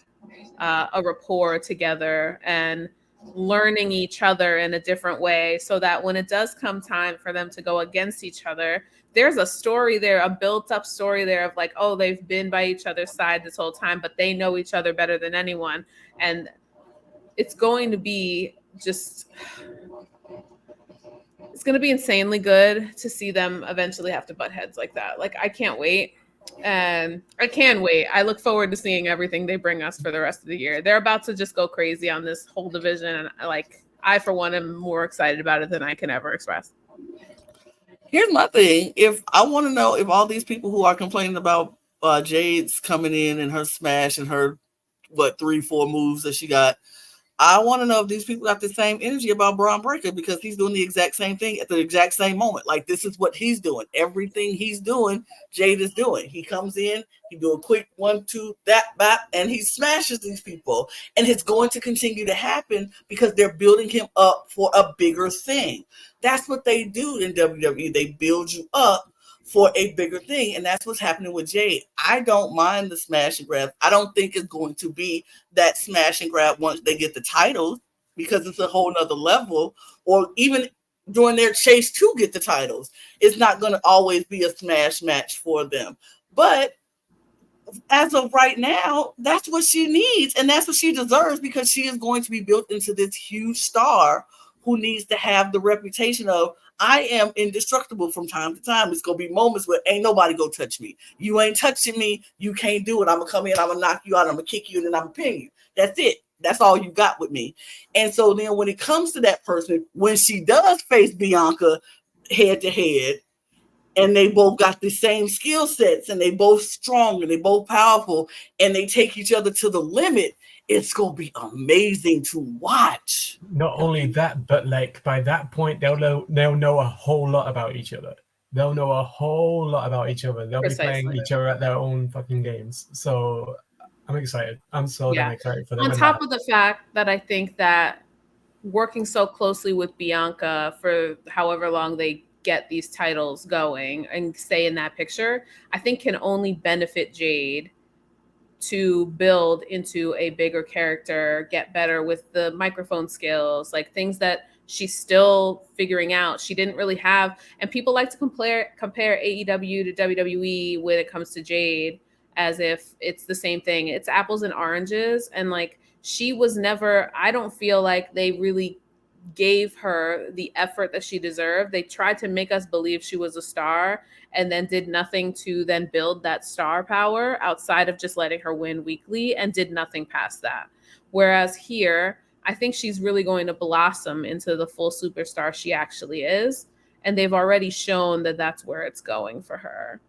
Speaker 3: a rapport together and learning each other in a different way so that when it does come time for them to go against each other, there's a story there, a built up story there of like, oh, they've been by each other's side this whole time, but they know each other better than anyone. And it's going to be just, it's going to be insanely good to see them eventually have to butt heads like that. Like, I can't wait. And I can wait. I look forward to seeing everything they bring us for the rest of the year. They're about to just go crazy on this whole division. And like, I, for one, am more excited about it than I can ever express.
Speaker 1: Here's my thing. If I want to know if all these people who are complaining about Jade's coming in and her smash and her, 3-4 moves that she got, I want to know if these people got the same energy about Braun Breaker, because he's doing the exact same thing at the exact same moment. Like, this is what he's doing. Everything he's doing, Jade is doing. He comes in, he do a quick 1, 2, that, bap, and he smashes these people. And it's going to continue to happen because they're building him up for a bigger thing. That's what they do in WWE. They build you up for a bigger thing, and that's what's happening with Jade. I don't mind the smash and grab. I don't think it's going to be that smash and grab once they get the titles, because it's a whole nother level, or even during their chase to get the titles. It's not going to always be a smash match for them. But as of right now, that's what she needs, and that's what she deserves, because she is going to be built into this huge star who needs to have the reputation of, I am indestructible from time to time. It's going to be moments where ain't nobody go touch me. You ain't touching me. You can't do it. I'm going to come in. I'm going to knock you out. I'm going to kick you, and then I'm going to pin you. That's it. That's all you got with me. And so then when it comes to that person, when she does face Bianca head to head, and they both got the same skill sets, and they both strong, and they both powerful, and they take each other to the limit, it's going to be amazing to watch.
Speaker 2: Not only that, but like by that point, they'll know a whole lot about each other. They'll know a whole lot about each other. They'll be playing each other at their own fucking games. So I'm excited. I'm so damn excited for them.
Speaker 3: On top of the fact that I think that working so closely with Bianca for however long they get these titles going and stay in that picture, I think can only benefit Jade to build into a bigger character, get better with the microphone skills, like things that she's still figuring out. She didn't really have, and people like to compare AEW to WWE when it comes to Jade as if it's the same thing. It's apples and oranges. And like, she was never, I don't feel like they really gave her the effort that she deserved. They tried to make us believe she was a star and then did nothing to then build that star power outside of just letting her win weekly, and did nothing past that. Whereas here, I think she's really going to blossom into the full superstar she actually is. And they've already shown that that's where it's going for her.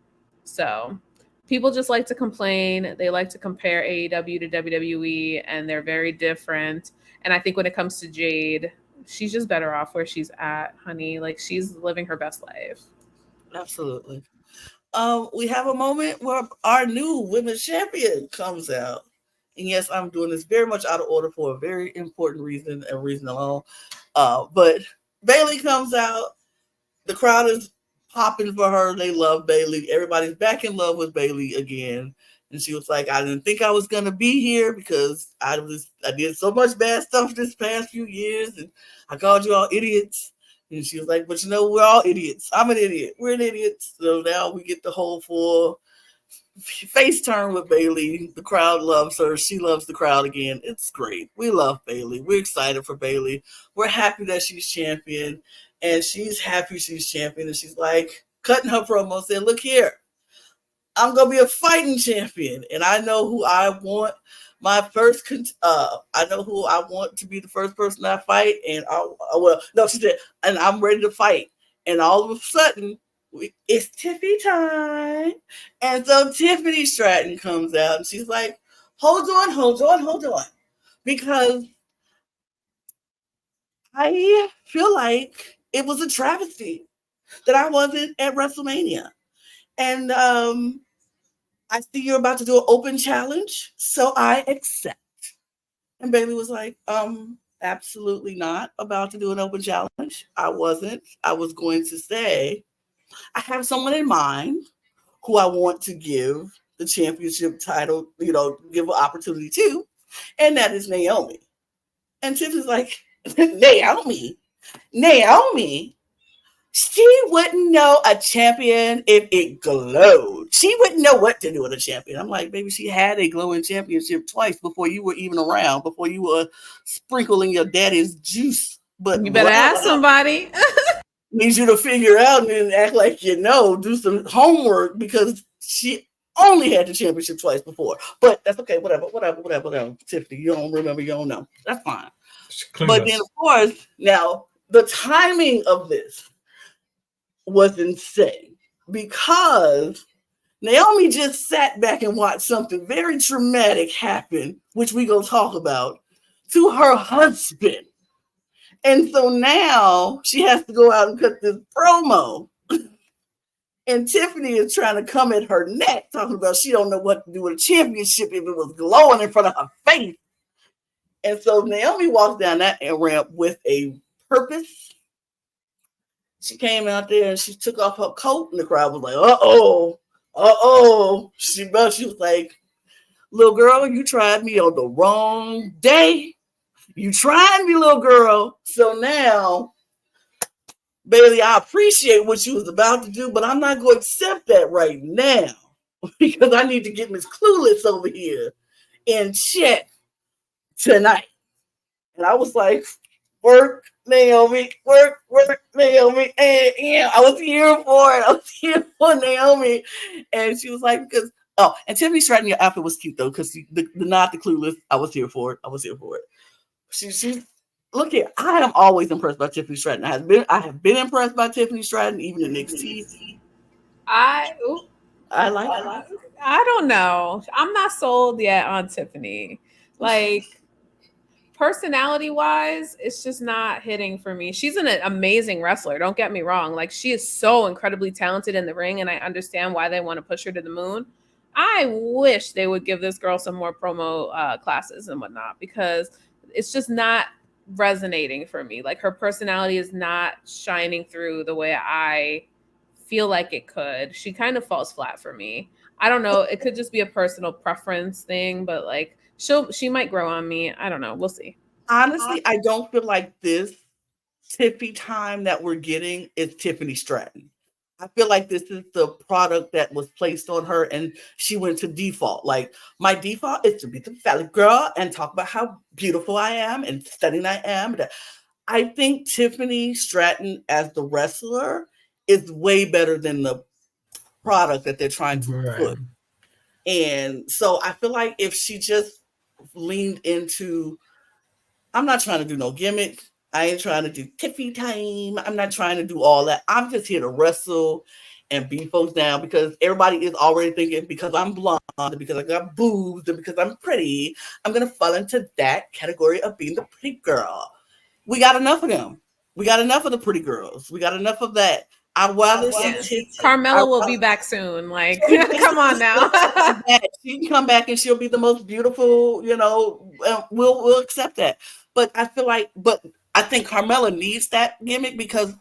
Speaker 3: So people just like to complain. They like to compare AEW to WWE, and they're very different. And I think when it comes to Jade, she's just better off where she's at, honey. Like, she's living her best life.
Speaker 1: Absolutely. We have a moment where our new women's champion comes out. And yes, I'm doing this very much out of order for a very important reason, and reason alone. But Bailey comes out. The crowd is popping for her. They love Bailey. Everybody's back in love with Bailey again. And she was like, I didn't think I was gonna be here because I did so much bad stuff this past few years, and I called you all idiots. And she was like, but we're all idiots. I'm an idiot. We're an idiot. So now we get the whole full face turn with Bailey. The crowd loves her. She loves the crowd again. It's great. We love Bailey. We're excited for Bailey. We're happy that she's champion, and she's happy she's champion. And she's like cutting her promo, saying, "Look here, I'm gonna be a fighting champion, and I know who I want. I know who I want to be the first person I fight, and she said, and I'm ready to fight." And all of a sudden, it's Tiffy time. And so Tiffany Stratton comes out and she's like, hold on. Because I feel like it was a travesty that I wasn't at WrestleMania. And I see you're about to do an open challenge, so I accept. And Bailey was like, absolutely not about to do an open challenge. I wasn't. I was going to say, I have someone in mind who I want to give the championship title, give an opportunity to, and that is Naomi. And Tiffany's like, Naomi? She wouldn't know a champion if it glowed. She wouldn't know what to do with a champion. I'm like, baby, she had a glowing championship twice before you were even around, before you were sprinkling your daddy's juice. But
Speaker 3: you better ask somebody.
Speaker 1: Needs you to figure out and act like do some homework, because she only had the championship twice before. But that's okay, whatever. Tiffany, you don't remember, you don't know. That's fine. But then, of course, now the timing of this was insane, because Naomi just sat back and watched something very traumatic happen, which we're going to talk about, to her husband. And so now she has to go out and cut this promo. And Tiffany is trying to come at her neck, talking about she don't know what to do with a championship if it was glowing in front of her face. And so Naomi walks down that ramp with a purpose. She came out there and she took off her coat, and the crowd was like, uh-oh. She was like, little girl, you tried me on the wrong day. You tried me, little girl. So now, Bailey, I appreciate what you was about to do, but I'm not going to accept that right now, because I need to get Miss Clueless over here in check tonight. And I was like, work, Naomi, work, Naomi. And yeah, I was here for it. I was here for Naomi. And she was like, and Tiffany Stratton, your outfit was cute though, because the nod to Clueless, I was here for it. She's look here. I am always impressed by Tiffany Stratton. I have been impressed by Tiffany Stratton, even in NXT. I like her.
Speaker 3: I don't know. I'm not sold yet on Tiffany. Like, personality-wise, it's just not hitting for me. She's an amazing wrestler. Don't get me wrong. Like, she is so incredibly talented in the ring, and I understand why they want to push her to the moon. I wish they would give this girl some more promo classes and whatnot, because it's just not resonating for me. Like, her personality is not shining through the way I feel like it could. She kind of falls flat for me. I don't know. It could just be a personal preference thing, but like she might grow on me. I don't know. We'll see.
Speaker 1: Honestly, I don't feel like this Tiffy time that we're getting is Tiffany Stratton. I feel like this is the product that was placed on her, and she went to default. Like, my default is to be the valley girl and talk about how beautiful I am and stunning I am. I think Tiffany Stratton as the wrestler is way better than the product that they're trying to put. And so I feel like if she just leaned into, I'm not trying to do no gimmick. I ain't trying to do Tiffy time. I'm not trying to do all that. I'm just here to wrestle and beat folks down, because everybody is already thinking, because I'm blonde, because I got boobs, and because I'm pretty, I'm going to fall into that category of being the pretty girl. We got enough of them. We got enough of the pretty girls. We got enough of that. I'd rather see
Speaker 3: Carmella will be back soon. Like, come on now.
Speaker 1: She can come back and she'll be the most beautiful, we'll accept that. But I feel like, I think Carmella needs that gimmick because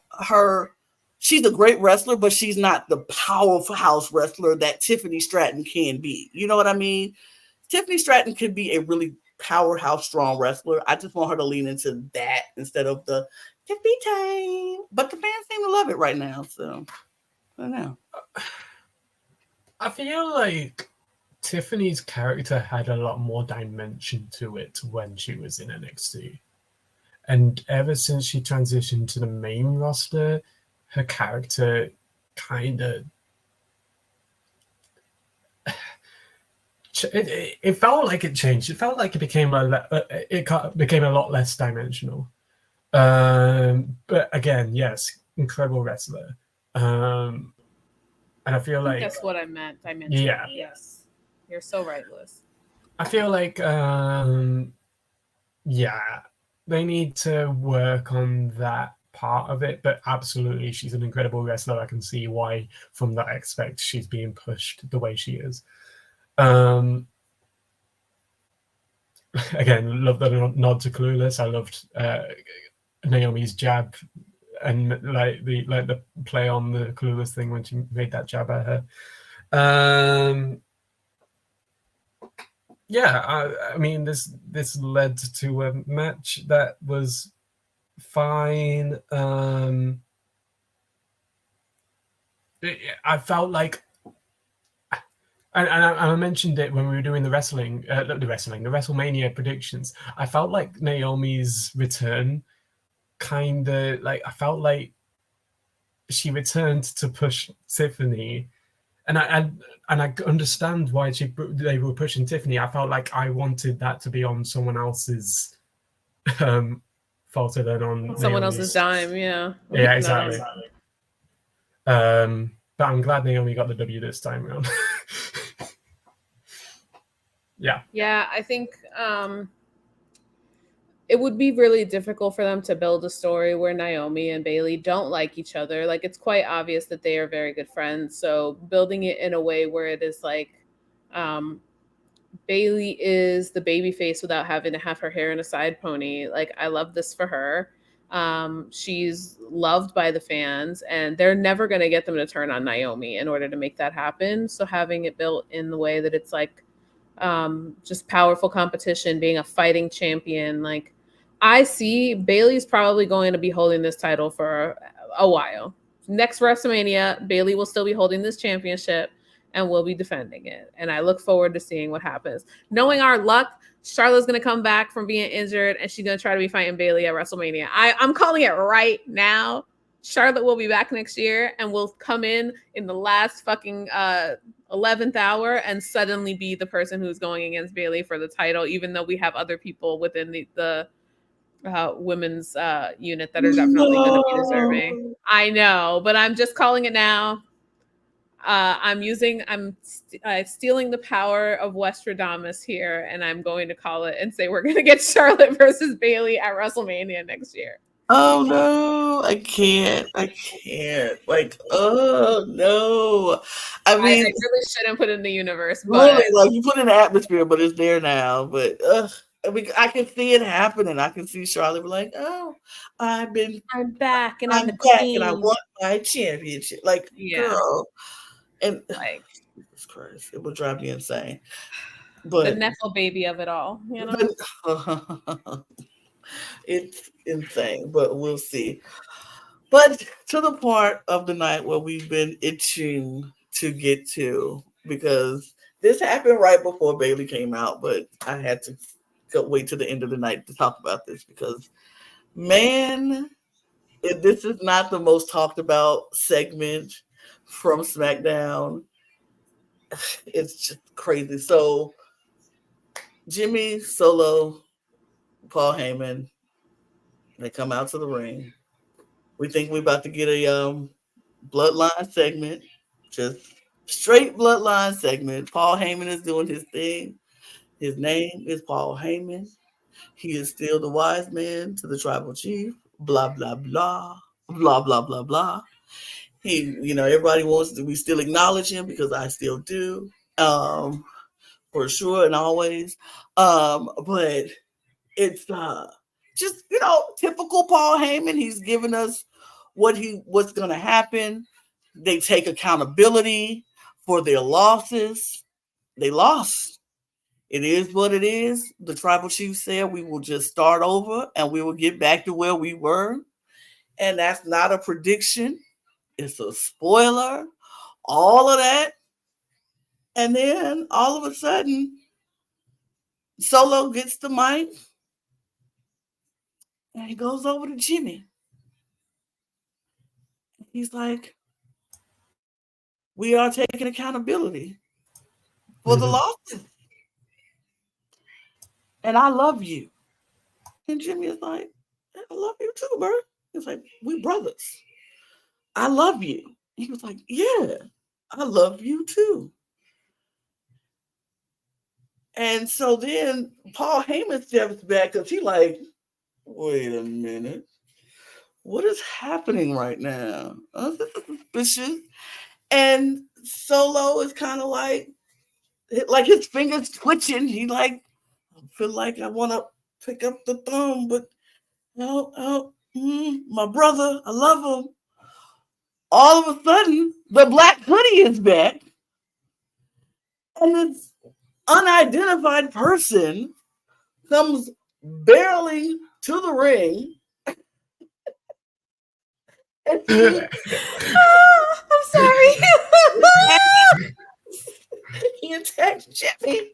Speaker 1: she's a great wrestler, but she's not the powerhouse wrestler that Tiffany Stratton can be. You know what I mean? Tiffany Stratton could be a really powerhouse, strong wrestler. I just want her to lean into that instead of the Tiffany time. But the fans seem to love it right now, so I don't know.
Speaker 2: I feel like Tiffany's character had a lot more dimension to it when she was in NXT. And ever since she transitioned to the main roster, her character kind of... It felt like it changed. It felt like it became a lot less dimensional. But again, yes, incredible wrestler. And I feel like
Speaker 3: that's what I meant. Dimensional.
Speaker 2: Yeah.
Speaker 3: Yes. You're so right, Liz.
Speaker 2: I feel like they need to work on that part of it, but absolutely she's an incredible wrestler. I can see why from that aspect she's being pushed the way she is. Again, love the nod to Clueless. I loved Naomi's jab and like the play on the Clueless thing when she made that jab at her. I mean, this led to a match that was fine. I felt like, and I mentioned it when we were doing the WrestleMania predictions. I felt like Naomi's return kind of like, I felt like she returned to push Tiffany, and I understand why they were pushing Tiffany. I felt like I wanted that to be on someone else's fault than on
Speaker 3: someone
Speaker 2: Naomi's.
Speaker 3: else's dime. Yeah.
Speaker 2: Yeah, exactly. But I'm glad Naomi got the W this time around. Yeah.
Speaker 3: Yeah, I think it would be really difficult for them to build a story where Naomi and Bayley don't like each other. Like, it's quite obvious that they are very good friends. So building it in a way where it is like Bayley is the baby face without having to have her hair in a side pony. Like, I love this for her. She's loved by the fans, and they're never going to get them to turn on Naomi in order to make that happen. So having it built in the way that it's like just powerful competition, being a fighting champion. Like, I see Bayley's probably going to be holding this title for a while. Next WrestleMania, Bayley will still be holding this championship and we'll be defending it. And I look forward to seeing what happens. Knowing our luck, Charlotte's going to come back from being injured and she's going to try to be fighting Bayley at WrestleMania. I'm calling it right now. Charlotte will be back next year and will come in the last fucking 11th hour and suddenly be the person who's going against Bayley for the title, even though we have other people within the women's unit that are definitely going to be deserving. I know, but I'm just calling it now. I'm stealing the power of Westradamus here, and I'm going to call it and say we're going to get Charlotte versus Bayley at WrestleMania next year.
Speaker 1: Oh no, I can't. Like, oh no. I mean,
Speaker 3: I really shouldn't put it in the universe, but
Speaker 1: really, like, you put it in the atmosphere, but it's there now. But I mean, I can see it happening. I can see Charlotte be like, "Oh, I'm
Speaker 3: back and I'm the
Speaker 1: back
Speaker 3: queen.
Speaker 1: and I want my championship." Like, girl, and
Speaker 3: like,
Speaker 1: Jesus Christ, it would drive me insane.
Speaker 3: But the Nepo baby of it all, you know.
Speaker 1: It's insane, but we'll see. But to the part of the night where we've been itching to get to, because this happened right before Bayley came out, but I had to wait till the end of the night to talk about this because, man, this is not the most talked about segment from SmackDown. It's just crazy. So, Jimmy, Solo, Paul Heyman, they come out to the ring. We think we're about to get a bloodline segment, just straight bloodline segment. Paul Heyman is doing his thing. His name is Paul Heyman. He is still the wise man to the tribal chief. Blah blah blah blah blah blah blah. He, everybody wants to. We still acknowledge him because I still do, for sure and always. But it's just typical Paul Heyman. He's giving us what's going to happen. They take accountability for their losses. They lost. It is what it is. The tribal chief said we will just start over and we will get back to where we were. And that's not a prediction. It's a spoiler. All of that. And then all of a sudden, Solo gets the mic and he goes over to Jimmy. He's like, we are taking accountability for the losses. And I love you. And Jimmy is like, I love you too, bro. He's like, we brothers. I love you. He was like, yeah, I love you too. And so then Paul Heyman steps back because he like, wait a minute. What is happening right now? This is suspicious. And Solo is kind of like his fingers twitching. He like, I feel like I want to pick up the thumb, but my brother, I love him. All of a sudden, the black hoodie is back. And this unidentified person comes barreling to the ring.
Speaker 3: I'm sorry.
Speaker 1: He attacks Jimmy.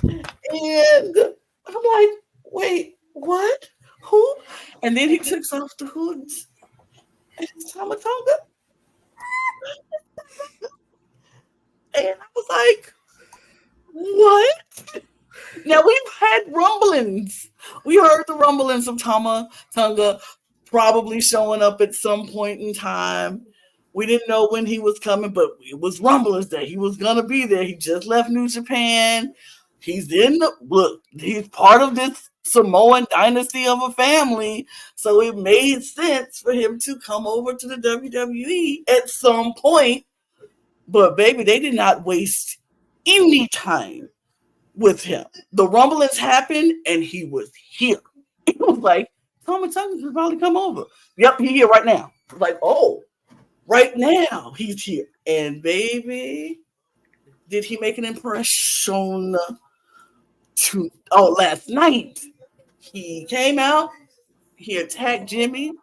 Speaker 1: And I'm like, wait, what? Who? And then he takes off the hoods. And it's Tamatonga. And I was like, what? Now we've had rumblings. We heard the rumblings of Tamatonga probably showing up at some point in time. We didn't know when he was coming, but it was rumblings that he was gonna be there. He just left New Japan. He's he's part of this Samoan dynasty of a family. So it made sense for him to come over to the WWE at some point. But baby, they did not waste any time with him. The rumblings happened and he was here. It was like, Tommy Tongue should probably come over. Yep, he's here right now. Like, oh, right now he's here. And baby, did he make an impression last night? He came out, he attacked Jimmy,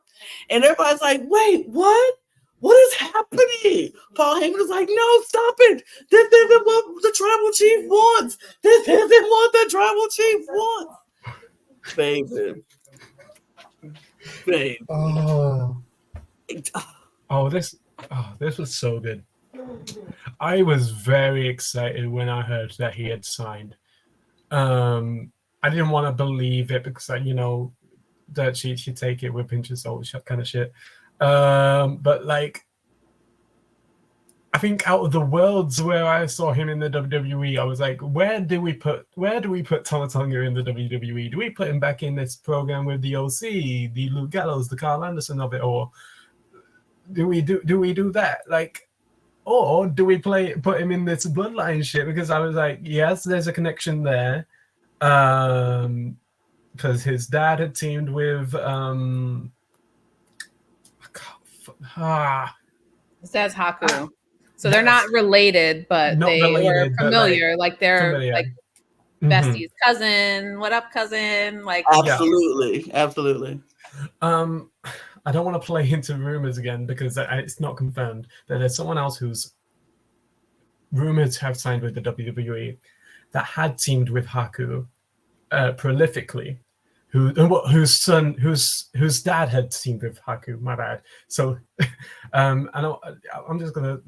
Speaker 1: and everybody's like, wait, what? What is happening? Paul Heyman is like, no, stop it. This isn't what the tribal chief wants. This isn't what the tribal chief wants. Baby.
Speaker 2: This was so good. I was very excited when I heard that he had signed. I didn't want to believe it because that she'd take it with pinch of salt kind of shit. But like, I think out of the worlds where I saw him in the WWE, I was like, where do we put Tama Tonga in the WWE? Do we put him back in this program with the OC, the Luke Gallows, the Carl Anderson of it, or do we do that? Like, or do we put him in this bloodline shit? Because I was like, yes, there's a connection there. Because his dad had teamed with
Speaker 3: his dad's Haku. So they're not related, but they were familiar. Like they're
Speaker 2: familiar.
Speaker 3: Like besties, cousin. What up, cousin? Like
Speaker 1: absolutely.
Speaker 2: I don't want to play into rumors again because it's not confirmed. But there's someone else who's rumored to have signed with the WWE that had teamed with Haku prolifically, whose dad had teamed with Haku. My bad. So I'm just gonna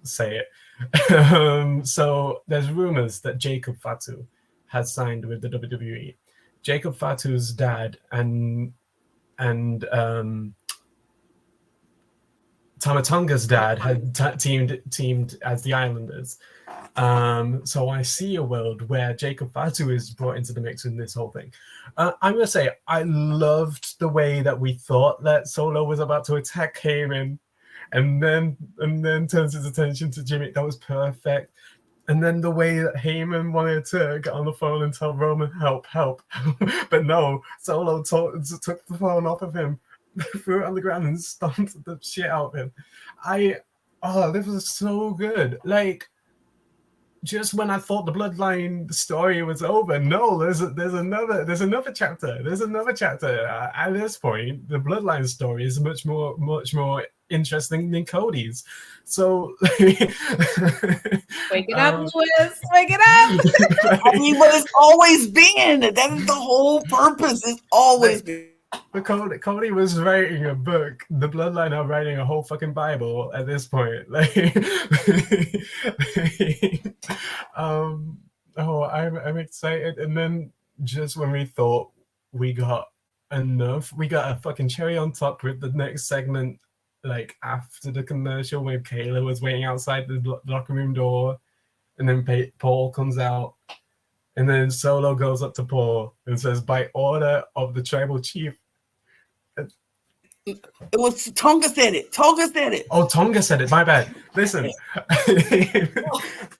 Speaker 2: say it. So there's rumors that Jacob Fatu has signed with the WWE. Jacob Fatu's dad and Tama Tonga's dad had teamed as the Islanders. So I see a world where Jacob Fatu is brought into the mix in this whole thing. I'm going to say I loved the way that we thought that Solo was about to attack Heyman and then turns his attention to Jimmy. That was perfect. And then the way that Heyman wanted to get on the phone and tell Roman, help. But no, Solo took the phone off of him, threw it on the ground and stomped the shit out of him. This was so good. Like, just when I thought the Bloodline story was over, no, there's another chapter. There's another chapter. At this point, the Bloodline story is much more interesting than Cody's. So,
Speaker 3: wake it up, Lewis. Wake it up.
Speaker 1: I mean, but it's always been. That is the whole purpose. It's always been.
Speaker 2: But Cody was writing a book. The Bloodline are writing a whole fucking Bible at this point. Like, I'm excited. And then just when we thought we got enough, we got a fucking cherry on top with the next segment. Like after the commercial, where Kayla was waiting outside the locker room door, and then Paul comes out. And then Solo goes up to Paul and says, by order of the tribal chief.
Speaker 1: It was Tonga said it.
Speaker 2: Oh, Tonga said it. My bad. Listen.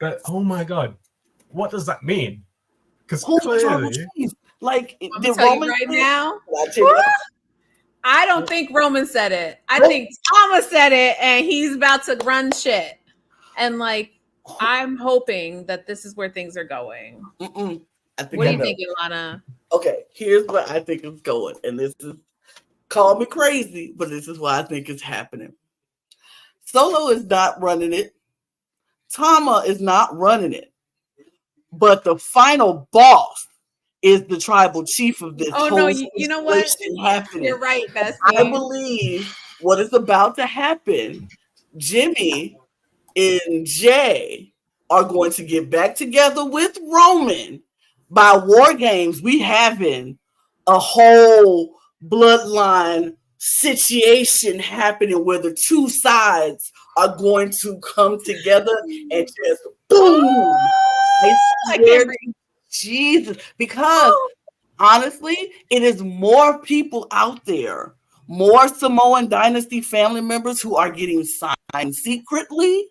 Speaker 2: But, oh my God. What does that mean? Because clearly...
Speaker 1: Like,
Speaker 3: I'm did Roman right now? I don't think Roman said it. I think Thomas said it, and he's about to run shit. And, like, I'm hoping that this is where things are going. What are you thinking, Lana?
Speaker 1: Okay, here's where I think it's going. And this is, call me crazy, but this is why I think it's happening. Solo is not running it. Tama is not running it. But the final boss is the tribal chief of this.
Speaker 3: Oh, no, you know what?
Speaker 1: Happening.
Speaker 3: You're right, Bestie.
Speaker 1: I believe what is about to happen, Jimmy and Jay are going to get back together with Roman. By War Games, we having a whole bloodline situation happening where the two sides are going to come together and just boom. I swear to Jesus, because honestly, it is more people out there, more Samoan Dynasty family members who are getting signed secretly.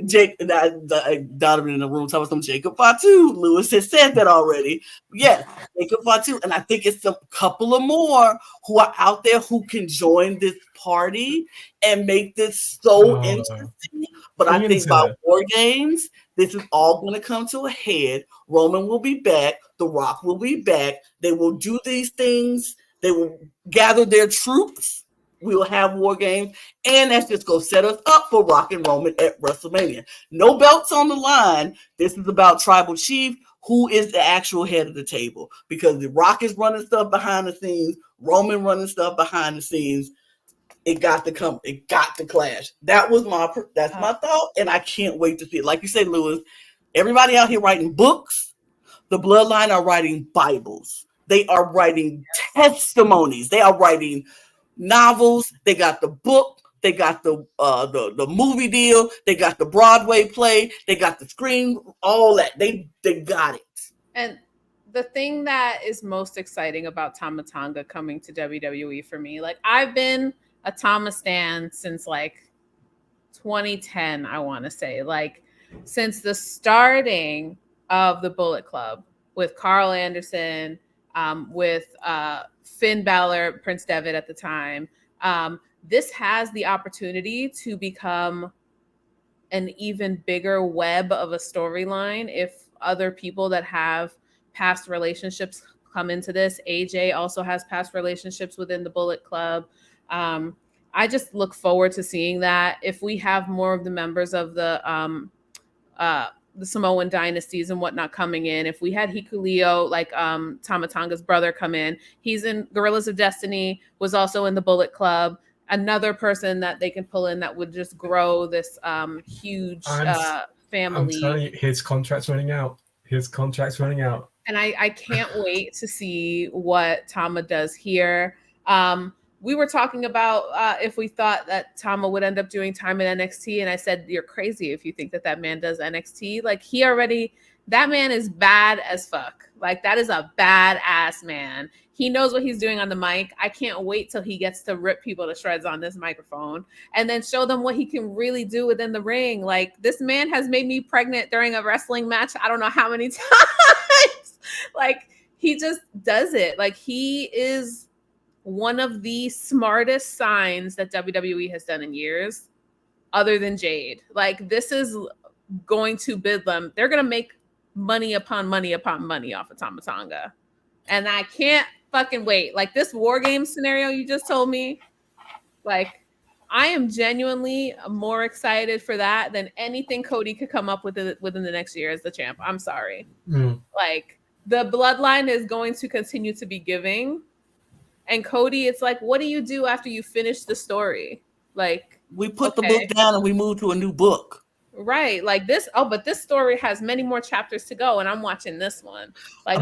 Speaker 1: Donovan in the room talking about some Jacob Fatu. Lewis has said that already. Yes, Jacob Fatu. And I think it's a couple of more who are out there who can join this party and make this so interesting. But I think by War Games, this is all going to come to a head. Roman will be back. The Rock will be back. They will do these things. They will gather their troops. We will have War Games, and that's just going to set us up for Rock and Roman at WrestleMania. No belts on the line. This is about Tribal Chief, who is the actual head of the table, because the Rock is running stuff behind the scenes, Roman running stuff behind the scenes. It got to come. It got to clash. That's my thought, and I can't wait to see it. Like you said, Lewis, everybody out here writing books. The Bloodline are writing Bibles. They are writing testimonies. They are writing novels. They got the book. They got the movie deal. They got the Broadway play. They got the screen. All that. They got it.
Speaker 3: And the thing that is most exciting about Tama Tonga coming to WWE for me, like, I've been a Tama stan since like 2010, I want to say, like since the starting of the Bullet Club with Carl Anderson, with Finn Balor, Prince Devitt at the time. This has the opportunity to become an even bigger web of a storyline if other people that have past relationships come into this. AJ also has past relationships within the Bullet Club. I just look forward to seeing that. If we have more of the members of the Samoan dynasties and whatnot coming in, if we had Hikuleo, like Tama Tonga's brother, come in, he's in Gorillas of Destiny, was also in the Bullet Club. Another person that they can pull in that would just grow this huge family.
Speaker 2: I'm telling you, his contract's running out. And
Speaker 3: I can't wait to see what Tama does here. We were talking about if we thought that Tama would end up doing time in NXT. And I said, you're crazy if you think that man does NXT. Like, that man is bad as fuck. Like, that is a badass man. He knows what he's doing on the mic. I can't wait till he gets to rip people to shreds on this microphone and then show them what he can really do within the ring. Like, this man has made me pregnant during a wrestling match. I don't know how many times. Like, he just does it. Like, he is one of the smartest signs that WWE has done in years, other than Jade. Like, this is going to bid them. They're going to make money upon money upon money off of Tama Tonga. And I can't fucking wait. Like, this War Games scenario you just told me, like, I am genuinely more excited for that than anything Cody could come up with within the next year as the champ. I'm sorry. Like, the bloodline is going to continue to be giving. And Cody, it's like, what do you do after you finish the story? Like,
Speaker 1: we put the book down and we move to a new book.
Speaker 3: Right, like this. Oh, but this story has many more chapters to go, and I'm watching this one. Like,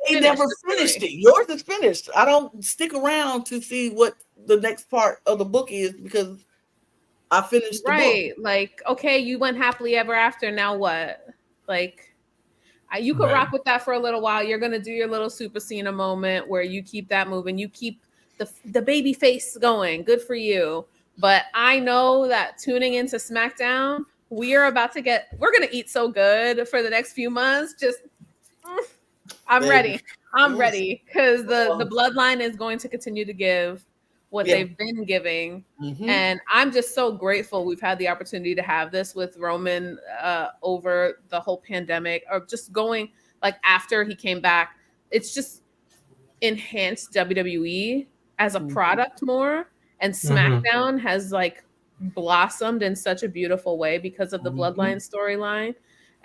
Speaker 1: they never finished it. Yours is finished. I don't stick around to see what the next part of the book is because I finished the book.
Speaker 3: Like, okay, you went happily ever after. Now what? Like, you could rock with that for a little while. You're gonna do your little Super Cena moment where you keep that moving. You keep the baby face going. Good for you. But I know that tuning into SmackDown, we're gonna eat so good for the next few months. Just I'm ready because the bloodline is going to continue to give what they've been giving. And I'm just so grateful we've had the opportunity to have this with Roman over the whole pandemic, or just going like after he came back. It's just enhanced WWE as a product more, and SmackDown has like blossomed in such a beautiful way because of the bloodline storyline.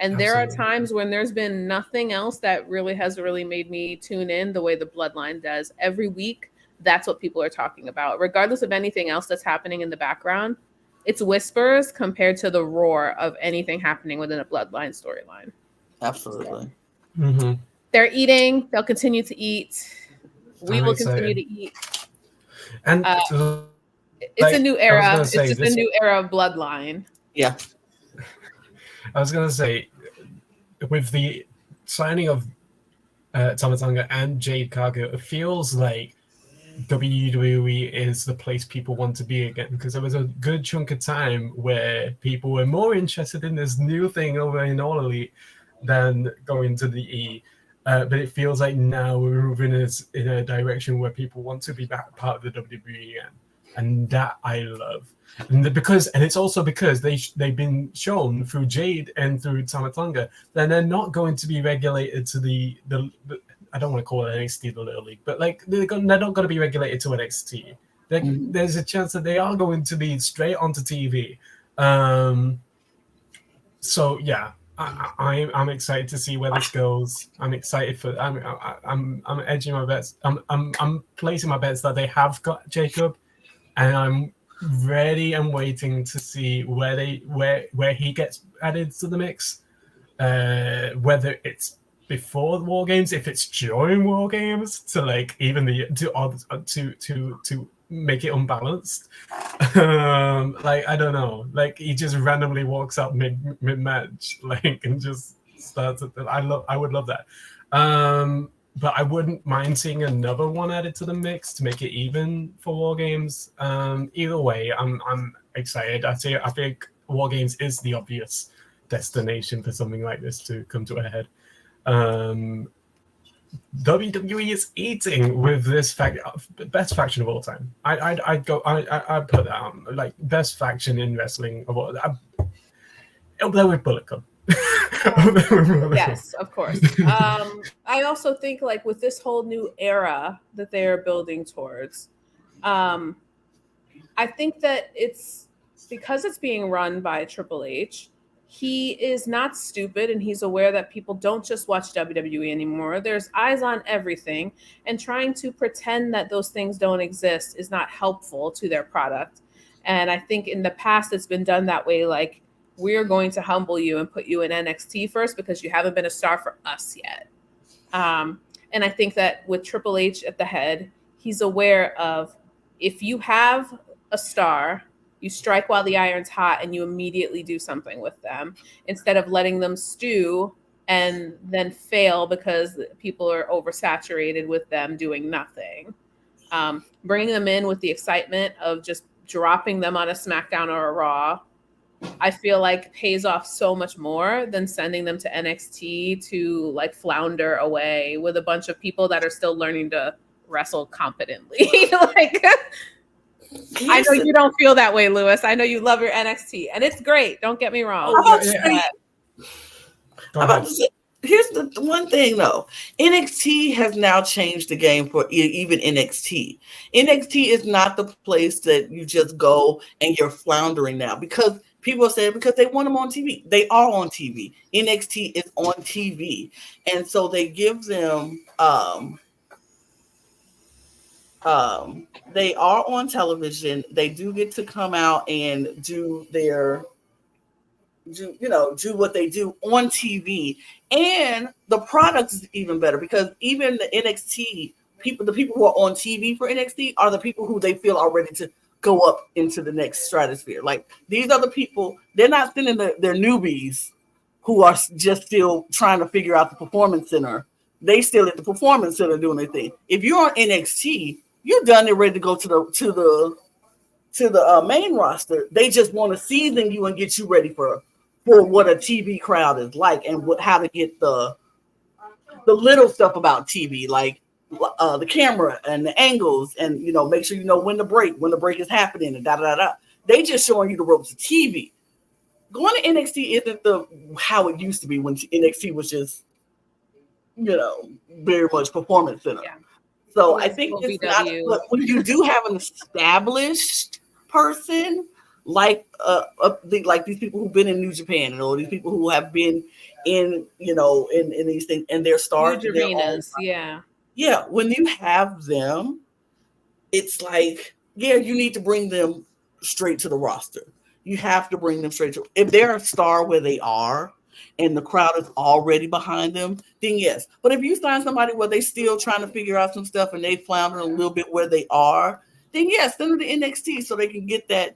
Speaker 3: And there are times when there's been nothing else that really has made me tune in the way the bloodline does. Every week, that's what people are talking about, regardless of anything else that's happening in the background. It's whispers compared to the roar of anything happening within a bloodline storyline.
Speaker 1: Absolutely.
Speaker 3: They're eating. They'll continue to eat. We will continue to eat.
Speaker 2: And
Speaker 3: it's a new era. It's just a new era of bloodline.
Speaker 1: Yeah.
Speaker 2: I was going to say, with the signing of Tama Tonga and Jade Cargill, it feels like WWE is the place people want to be again, because there was a good chunk of time where people were more interested in this new thing over in All Elite than going to the E. But it feels like now we're moving in a direction where people want to be back part of the WWE again. And that I love. And it's also because they've been shown through Jade and through Tama Tonga that they're not going to be regulated to the I don't want to call it NXT, the Little League, but like they're not going to be regulated to NXT. There's a chance that they are going to be straight onto TV. So yeah, I'm excited to see where this goes. I'm excited for. I'm edging my bets. I'm placing my bets that they have got Jacob, and I'm ready and waiting to see where he gets added to the mix. Whether it's before the War Games, if it's during War Games, to like even to make it unbalanced. Like I don't know, like he just randomly walks up mid match, like and just starts. I would love that. But I wouldn't mind seeing another one added to the mix to make it even for War Games. Either way, I'm excited. I think War Games is the obvious destination for something like this to come to a head. WWE is eating with this best faction of all time. I'd put that on like best faction in wrestling of all. Up there with Bullet Club.
Speaker 3: Yes, of course. I also think like with this whole new era that they are building towards, I think that it's because it's being run by Triple H. He is not stupid, and he's aware that people don't just watch WWE anymore. There's eyes on everything, and trying to pretend that those things don't exist is not helpful to their product. And I think in the past it's been done that way, like, we're going to humble you and put you in NXT first because you haven't been a star for us yet. And I think that with Triple H at the head, he's aware of if you have a star, you strike while the iron's hot and you immediately do something with them instead of letting them stew and then fail because people are oversaturated with them doing nothing. Bringing them in with the excitement of just dropping them on a SmackDown or a Raw, I feel like pays off so much more than sending them to NXT to like flounder away with a bunch of people that are still learning to wrestle competently. Like, I know you don't feel that way, Lewis. I know you love your NXT, and it's great. Don't get me wrong.
Speaker 1: I'm about to say, here's the one thing though. NXT has now changed the game for even NXT. NXT is not the place that you just go and you're floundering now, because people are saying because they want them on TV. They are on TV. NXT is on TV, and so they give them they are on television. They do get to come out and do what they do on TV, and the product is even better because even the NXT people, the people who are on TV for NXT are the people who they feel are ready to go up into the next stratosphere. Like these are the people, they're not sending their newbies who are just still trying to figure out the performance center. They still at the performance center doing their thing. If you're on NXT, you're done and ready to go to the main roster. They just want to season you and get you ready for what a TV crowd is like, and how to get the little stuff about TV, like the camera and the angles, and make sure you know when the break is happening, and da da da. They just showing you the ropes of TV. Going to NXT isn't how it used to be when NXT was just very much performance center.
Speaker 3: Yeah.
Speaker 1: So I think it's not, but when you do have an established person like these people who've been in New Japan, these people who have been in in these things, and they're stars,
Speaker 3: arenas, yeah.
Speaker 1: When you have them, it's like, you need to bring them straight to the roster. You have to bring them straight to. If they're a star where they are, and the crowd is already behind them, then yes. But if you find somebody where they still trying to figure out some stuff and they flounder a little bit where they are, then yes, send them to NXT so they can get the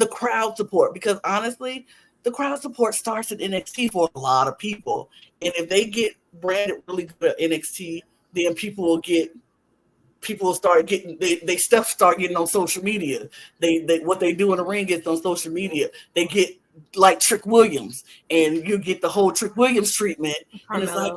Speaker 1: crowd support. Because honestly, the crowd support starts at NXT for a lot of people. And if they get branded really good at NXT, then people will start getting they stuff start getting on social media. They what they do in the ring gets on social media. They get like Trick Williams, and you get the whole Trick Williams treatment. And it's like,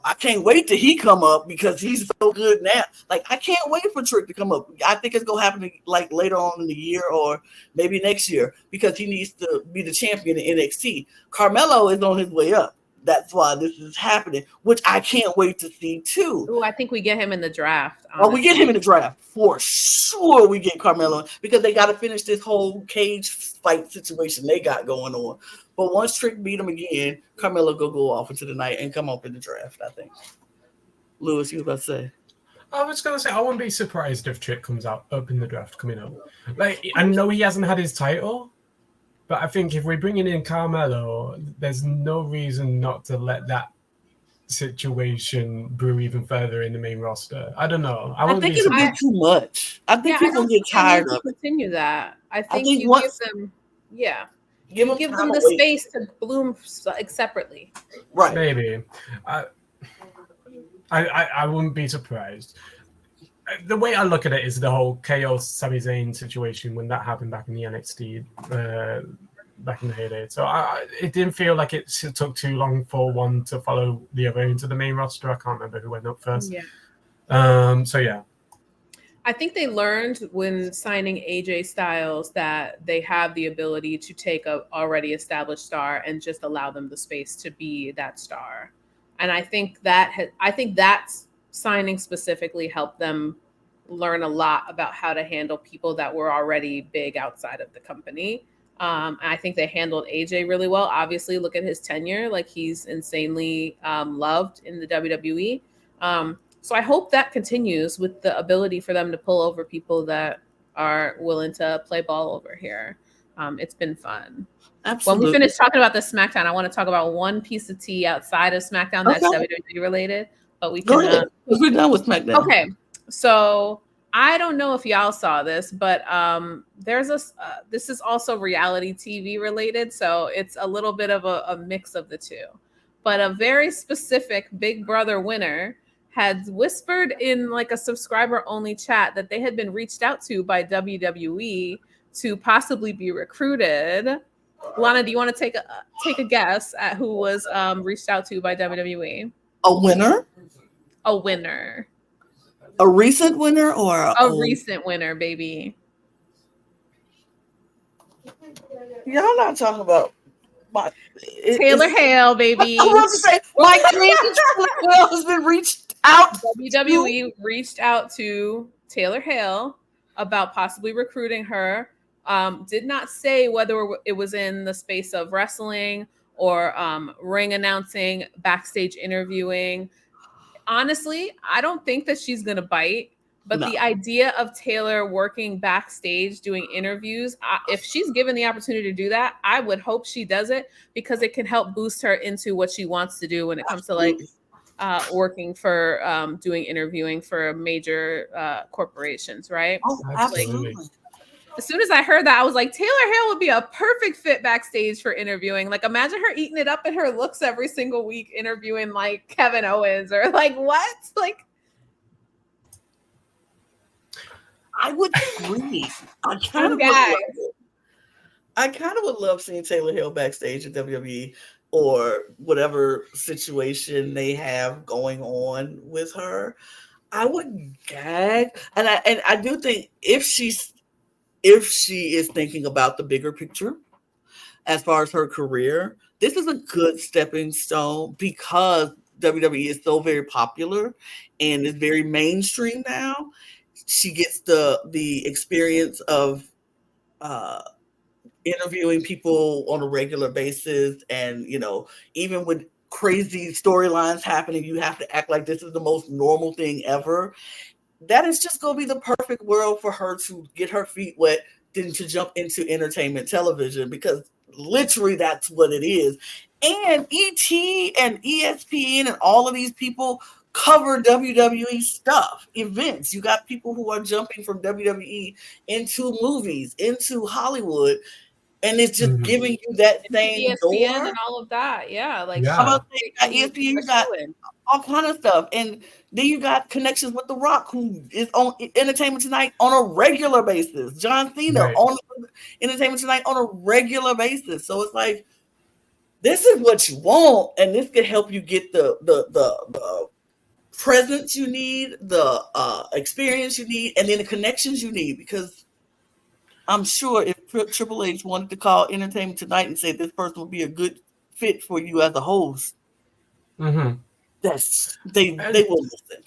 Speaker 1: I can't wait till he come up because he's so good now. Like, I can't wait for Trick to come up. I think it's gonna happen like later on in the year or maybe next year, because he needs to be the champion in NXT. Carmelo is on his way up. That's why this is happening, which I can't wait to see too.
Speaker 3: Oh, I think we get him in the draft.
Speaker 1: Honestly. Oh, we get him in the draft for sure. We get Carmelo, because they got to finish this whole cage fight situation they got going on. But once Trick beat him again, Carmelo go off into the night and come up in the draft, I think. Lewis, you were about to say?
Speaker 2: I was going to say, I wouldn't be surprised if Trick comes up in the draft coming up. Like, I know he hasn't had his title, but I think if we're bringing in Carmelo, there's no reason not to let that situation brew even further in the main roster. I don't know.
Speaker 1: I think it'll be too much. I think people get tired of it.
Speaker 3: Continue that. I think you give them, give them the space to bloom like separately.
Speaker 1: Right.
Speaker 2: Maybe. I wouldn't be surprised. The way I look at it is the whole Chaos Sami Zayn situation when that happened back in the NXT back in the heyday. So it didn't feel like it took too long for one to follow the other into the main roster. I can't remember who went up first.
Speaker 3: Yeah.
Speaker 2: So yeah.
Speaker 3: I think they learned when signing AJ Styles that they have the ability to take a already established star and just allow them the space to be that star. And I think that's signing specifically helped them learn a lot about how to handle people that were already big outside of the company. I think they handled AJ really well. Obviously, look at his tenure. Like, he's insanely loved in the WWE. So I hope that continues with the ability for them to pull over people that are willing to play ball over here. It's been fun.
Speaker 1: Absolutely.
Speaker 3: When we finish talking about the SmackDown, I want to talk about one piece of tea outside of SmackDown that's WWE related. But we can.
Speaker 1: Go ahead. We're done with SmackDown.
Speaker 3: Okay, so I don't know if y'all saw this, but there's this is also reality TV related, so it's a little bit of a mix of the two. but a very specific Big Brother winner had whispered in like a subscriber only chat that they had been reached out to by WWE to possibly be recruited. Lana, do you want to take a guess at who was reached out to by WWE?
Speaker 1: A winner?
Speaker 3: A winner.
Speaker 1: A recent winner or
Speaker 3: a recent winner, baby?
Speaker 1: Y'all not talking about
Speaker 3: Taylor Hale, baby.
Speaker 1: I was to say my queen Taylor Hale has been reached out.
Speaker 3: WWE reached out to Taylor Hale about possibly recruiting her. Did not say whether it was in the space of wrestling or ring announcing, backstage interviewing. Honestly, I don't think that she's gonna bite. But the idea of Taylor working backstage doing interviews, if she's given the opportunity to do that, I would hope she does it because it can help boost her into what she wants to do when it comes to like working for doing interviewing for major corporations, right?
Speaker 1: Oh, absolutely.
Speaker 3: Like, as soon as I heard that, I was like, Taylor Hale would be a perfect fit backstage for interviewing. Like, imagine her eating it up in her looks every single week, interviewing like Kevin Owens or like what? Like,
Speaker 1: I would agree. I kind of would love seeing Taylor Hale backstage at WWE or whatever situation they have going on with her. I would gag, and I do think if she is thinking about the bigger picture as far as her career, this is a good stepping stone because WWE is so very popular and is very mainstream now. She gets the experience of interviewing people on a regular basis, and even with crazy storylines happening, you have to act like this is the most normal thing ever. That is just going to be the perfect world for her to get her feet wet, then to jump into entertainment television, because literally that's what it is. And ET and ESPN and all of these people cover WWE stuff, events. You got people who are jumping from WWE into movies, into Hollywood, and it's just giving you that same
Speaker 3: ESPN
Speaker 1: door.
Speaker 3: And all of that. Yeah. Like,
Speaker 1: how about ESPN? You got all kind of stuff. And then you got connections with The Rock, who is on Entertainment Tonight on a regular basis. John Cena on Entertainment Tonight on a regular basis. So it's like, this is what you want, and this could help you get the presence you need, the experience you need, and then the connections you need. Because I'm sure if Triple H wanted to call Entertainment Tonight and say this person would be a good fit for you as a host, they will listen.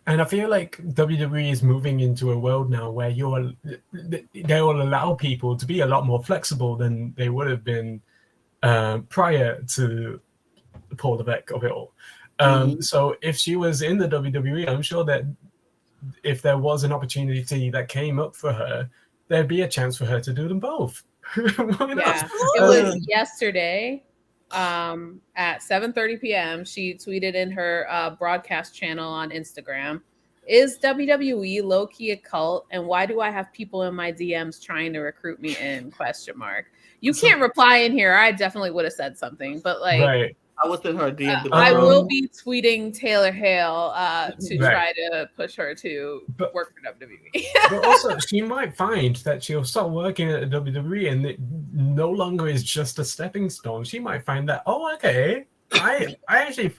Speaker 2: And I feel like WWE is moving into a world now where they will allow people to be a lot more flexible than they would have been prior to Paul Levesque of it all. So if she was in the WWE, I'm sure that if there was an opportunity that came up for her, there'd be a chance for her to do them both.
Speaker 3: Yeah, it was yesterday at 7:30 p.m. She tweeted in her broadcast channel on Instagram, "Is WWE low-key a cult? And why do I have people in my DMs trying to recruit me in?" ? You can't reply in here. I definitely would have said something, but like,
Speaker 1: I was in her DM.
Speaker 3: I will be tweeting Taylor Hale to try to push her to work for WWE.
Speaker 2: But also, she might find that she'll start working at WWE and it no longer is just a stepping stone. She might find that, oh, okay, I actually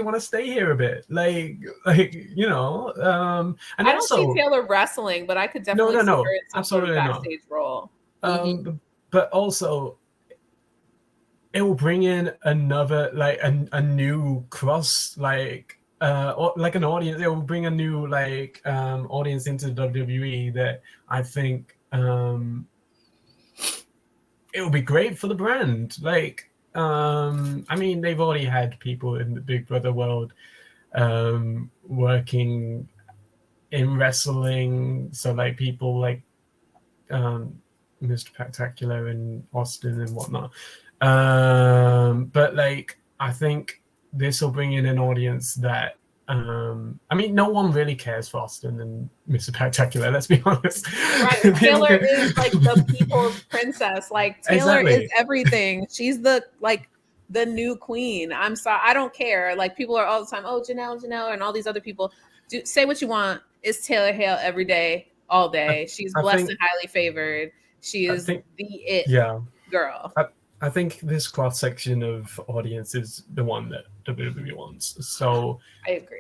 Speaker 2: want to stay here a bit. And
Speaker 3: I don't see Taylor wrestling, but I could definitely see her in some sort of backstage role.
Speaker 2: But also, it will bring in another, like a new cross, like an audience. It will bring a new audience into WWE that I think it will be great for the brand. Like, I mean, they've already had people in the Big Brother world working in wrestling, so like people like Mr. Spectacular and Austin and whatnot. But like, I think this will bring in an audience that I mean, no one really cares for Austin and Mr. Spectacular, let's be honest.
Speaker 3: Right. Taylor is like the people's princess. Like, Taylor is everything. She's the the new queen. I'm sorry, I don't care. Like people are all the time, oh Janelle, and all these other people. Say what you want. It's Taylor Hale every day, all day. She's blessed and highly favored. She is the it girl.
Speaker 2: I think this cross section of audience is the one that WWE wants. So
Speaker 3: I agree.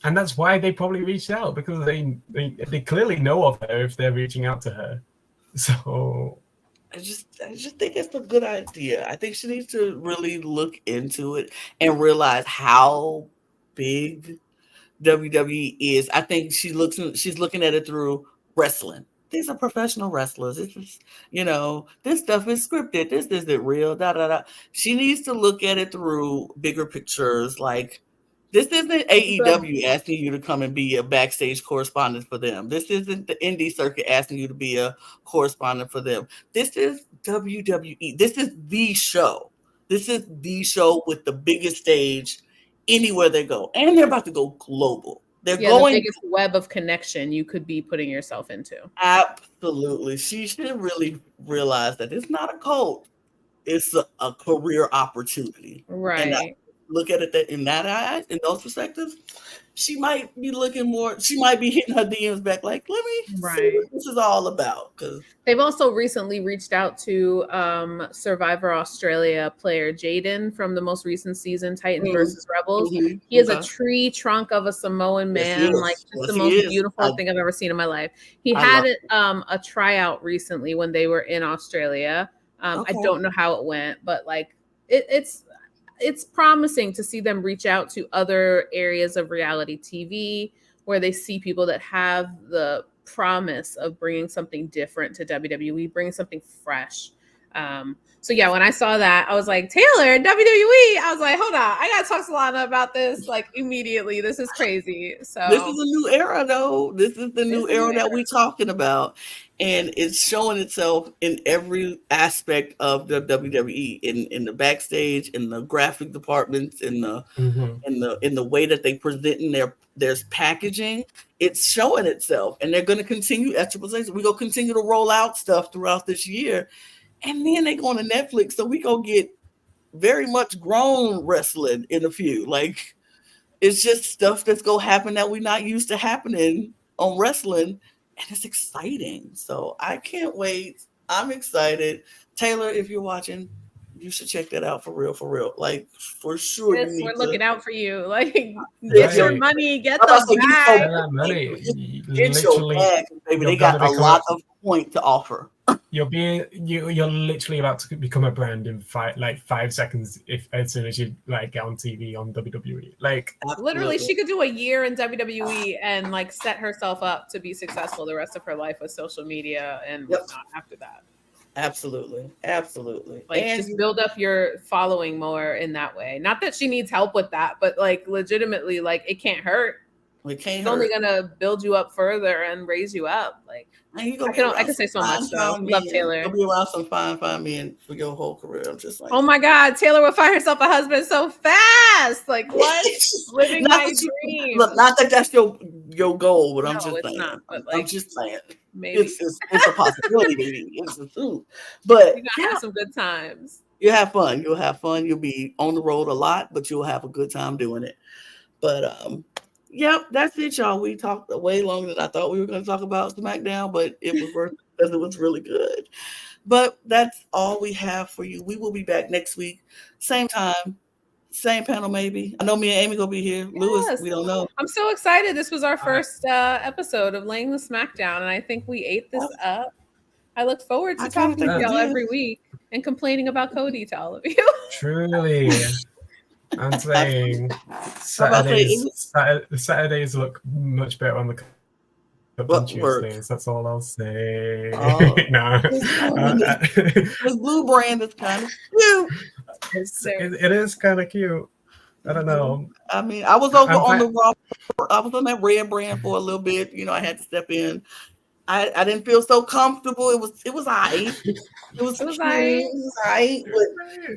Speaker 2: And that's why they probably reached out, because they clearly know of her if they're reaching out to her. So
Speaker 1: I just think it's a good idea. I think she needs to really look into it and realize how big WWE is. I think she's looking at it through wrestling. These are professional wrestlers. It's just, this stuff is scripted. This isn't real. Da da da. She needs to look at it through bigger pictures. Like, this isn't AEW asking you to come and be a backstage correspondent for them. This isn't the indie circuit asking you to be a correspondent for them. This is WWE. This is the show. This is the show with the biggest stage anywhere they go. And they're about to go global. They're going
Speaker 3: the biggest web of connection you could be putting yourself into.
Speaker 1: Absolutely. She should really realize that it's not a cult. It's a career opportunity.
Speaker 3: Right.
Speaker 1: And look at it in that eye, in those perspectives, she might be looking more. She might be hitting her DMs back, like, let me see what this is all about. Because
Speaker 3: they've also recently reached out to Survivor Australia player Jaden from the most recent season, Titans versus Rebels. Mm-hmm. He is a tree trunk of a Samoan man, like just the most beautiful thing I've ever seen in my life. He had a tryout recently when they were in Australia. I don't know how it went, but like it's promising to see them reach out to other areas of reality TV where they see people that have the promise of bringing something different to WWE, bringing something fresh. So yeah, when I saw that, I was like, Taylor, WWE. I was like, hold on, I gotta talk to Lana about this like immediately. This is crazy. So
Speaker 1: this is a new era, though. This is the new era that we're talking about, and it's showing itself in every aspect of the WWE, in the backstage, in the graphic departments, in the in the way that they present in their packaging. It's showing itself, and they're going to continue. We're going to continue to roll out stuff throughout this year. And then they go on to Netflix, so we gonna get very much grown wrestling in a few. Like, it's just stuff that's gonna happen that we're not used to happening on wrestling, and it's exciting. So I can't wait. I'm excited. Taylor, if you're watching, you should check that out for real. Like, for sure.
Speaker 3: Yes, we're looking out for you. Like, get your money, get the bag.
Speaker 1: Get your bag, baby. They got a lot of point to offer.
Speaker 2: You're literally about to become a brand in 5 seconds as soon as you get on TV on WWE. Like,
Speaker 3: literally, she could do a year in WWE and like set herself up to be successful the rest of her life with social media and whatnot after that.
Speaker 1: Absolutely.
Speaker 3: Like, and just build up your following more in that way. Not that she needs help with that, but like legitimately, like it can't hurt. It's only gonna build you up further and raise you up. Like, I can say so much though. Love Taylor.
Speaker 1: You'll be around some fine men for your whole career. I'm just like,
Speaker 3: oh my God, Taylor will find herself a husband so fast. Like, what? Living my dream.
Speaker 1: Look, not that that's your goal, but I'm just saying.
Speaker 3: Not, but like,
Speaker 1: I'm just saying.
Speaker 3: Maybe
Speaker 1: it's a possibility. Maybe it's a truth. But
Speaker 3: you're gonna have some good times.
Speaker 1: You have fun. You'll have fun. You'll be on the road a lot, but you'll have a good time doing it. But yep, that's it, y'all. We talked way longer than I thought we were going to talk about SmackDown, but it was worth it because it was really good. But that's all we have for you. We will be back next week, same time, same panel, maybe. I know me and Amy gonna be here. Yes. Lewis, we don't know.
Speaker 3: I'm so excited. This was our first episode of Laying the Smackdown, and I think we ate this up. I look forward to talking to y'all every week and complaining about Cody to all of you.
Speaker 2: Truly. I'm saying Saturdays look much better on the cup than Tuesdays. That's all I'll say.
Speaker 1: Oh,
Speaker 2: no.
Speaker 1: This blue brand is kind of cute.
Speaker 2: It is kind of cute. I don't know.
Speaker 1: I mean, I was over on the raw. I was on that red brand for a little bit. You know, I had to step in. I didn't feel so comfortable. It was alright. It was alright.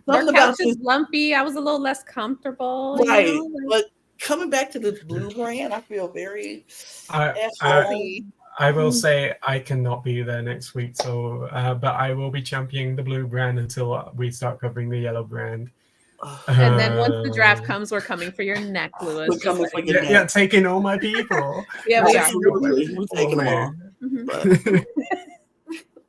Speaker 3: But the couch is lumpy. I was a little less comfortable.
Speaker 1: Right.
Speaker 3: You know?
Speaker 1: But coming back to the blue brand, I feel very
Speaker 2: I I will say I cannot be there next week, so but I will be championing the blue brand until we start covering the yellow brand.
Speaker 3: And then once the draft comes, we're coming for your neck, Lewis.
Speaker 1: We're coming for your neck.
Speaker 2: Yeah, taking all my people.
Speaker 3: Yeah, we are.
Speaker 1: Absolutely. We're taking them all. But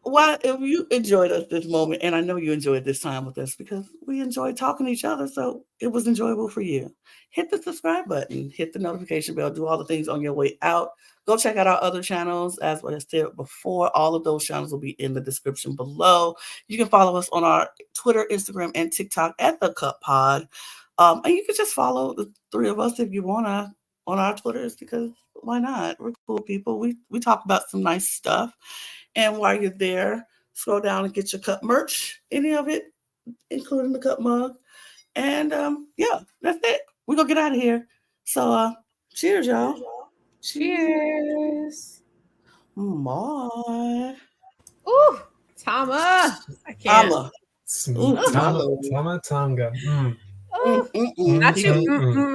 Speaker 1: why, if you enjoyed us this moment, and I know you enjoyed this time with us because we enjoyed talking to each other, so it was enjoyable for you. Hit the subscribe button, hit the notification bell, do all the things on your way out. Go check out our other channels. As what I said before, all of those channels will be in the description below. You can follow us on our Twitter, Instagram, and TikTok at the Cup Pod. And you can just follow the three of us if you wanna on our Twitters, because why not? We're cool people. We talk about some nice stuff. And while you're there, scroll down and get your cup merch, any of it, including the cup mug. And yeah, that's it. We're gonna get out of here. So cheers, y'all.
Speaker 3: Cheers.
Speaker 1: Bye.
Speaker 3: Ooh, Tama. I can't.
Speaker 1: Tama.
Speaker 2: Tama Tonga.
Speaker 3: Ooh, not you.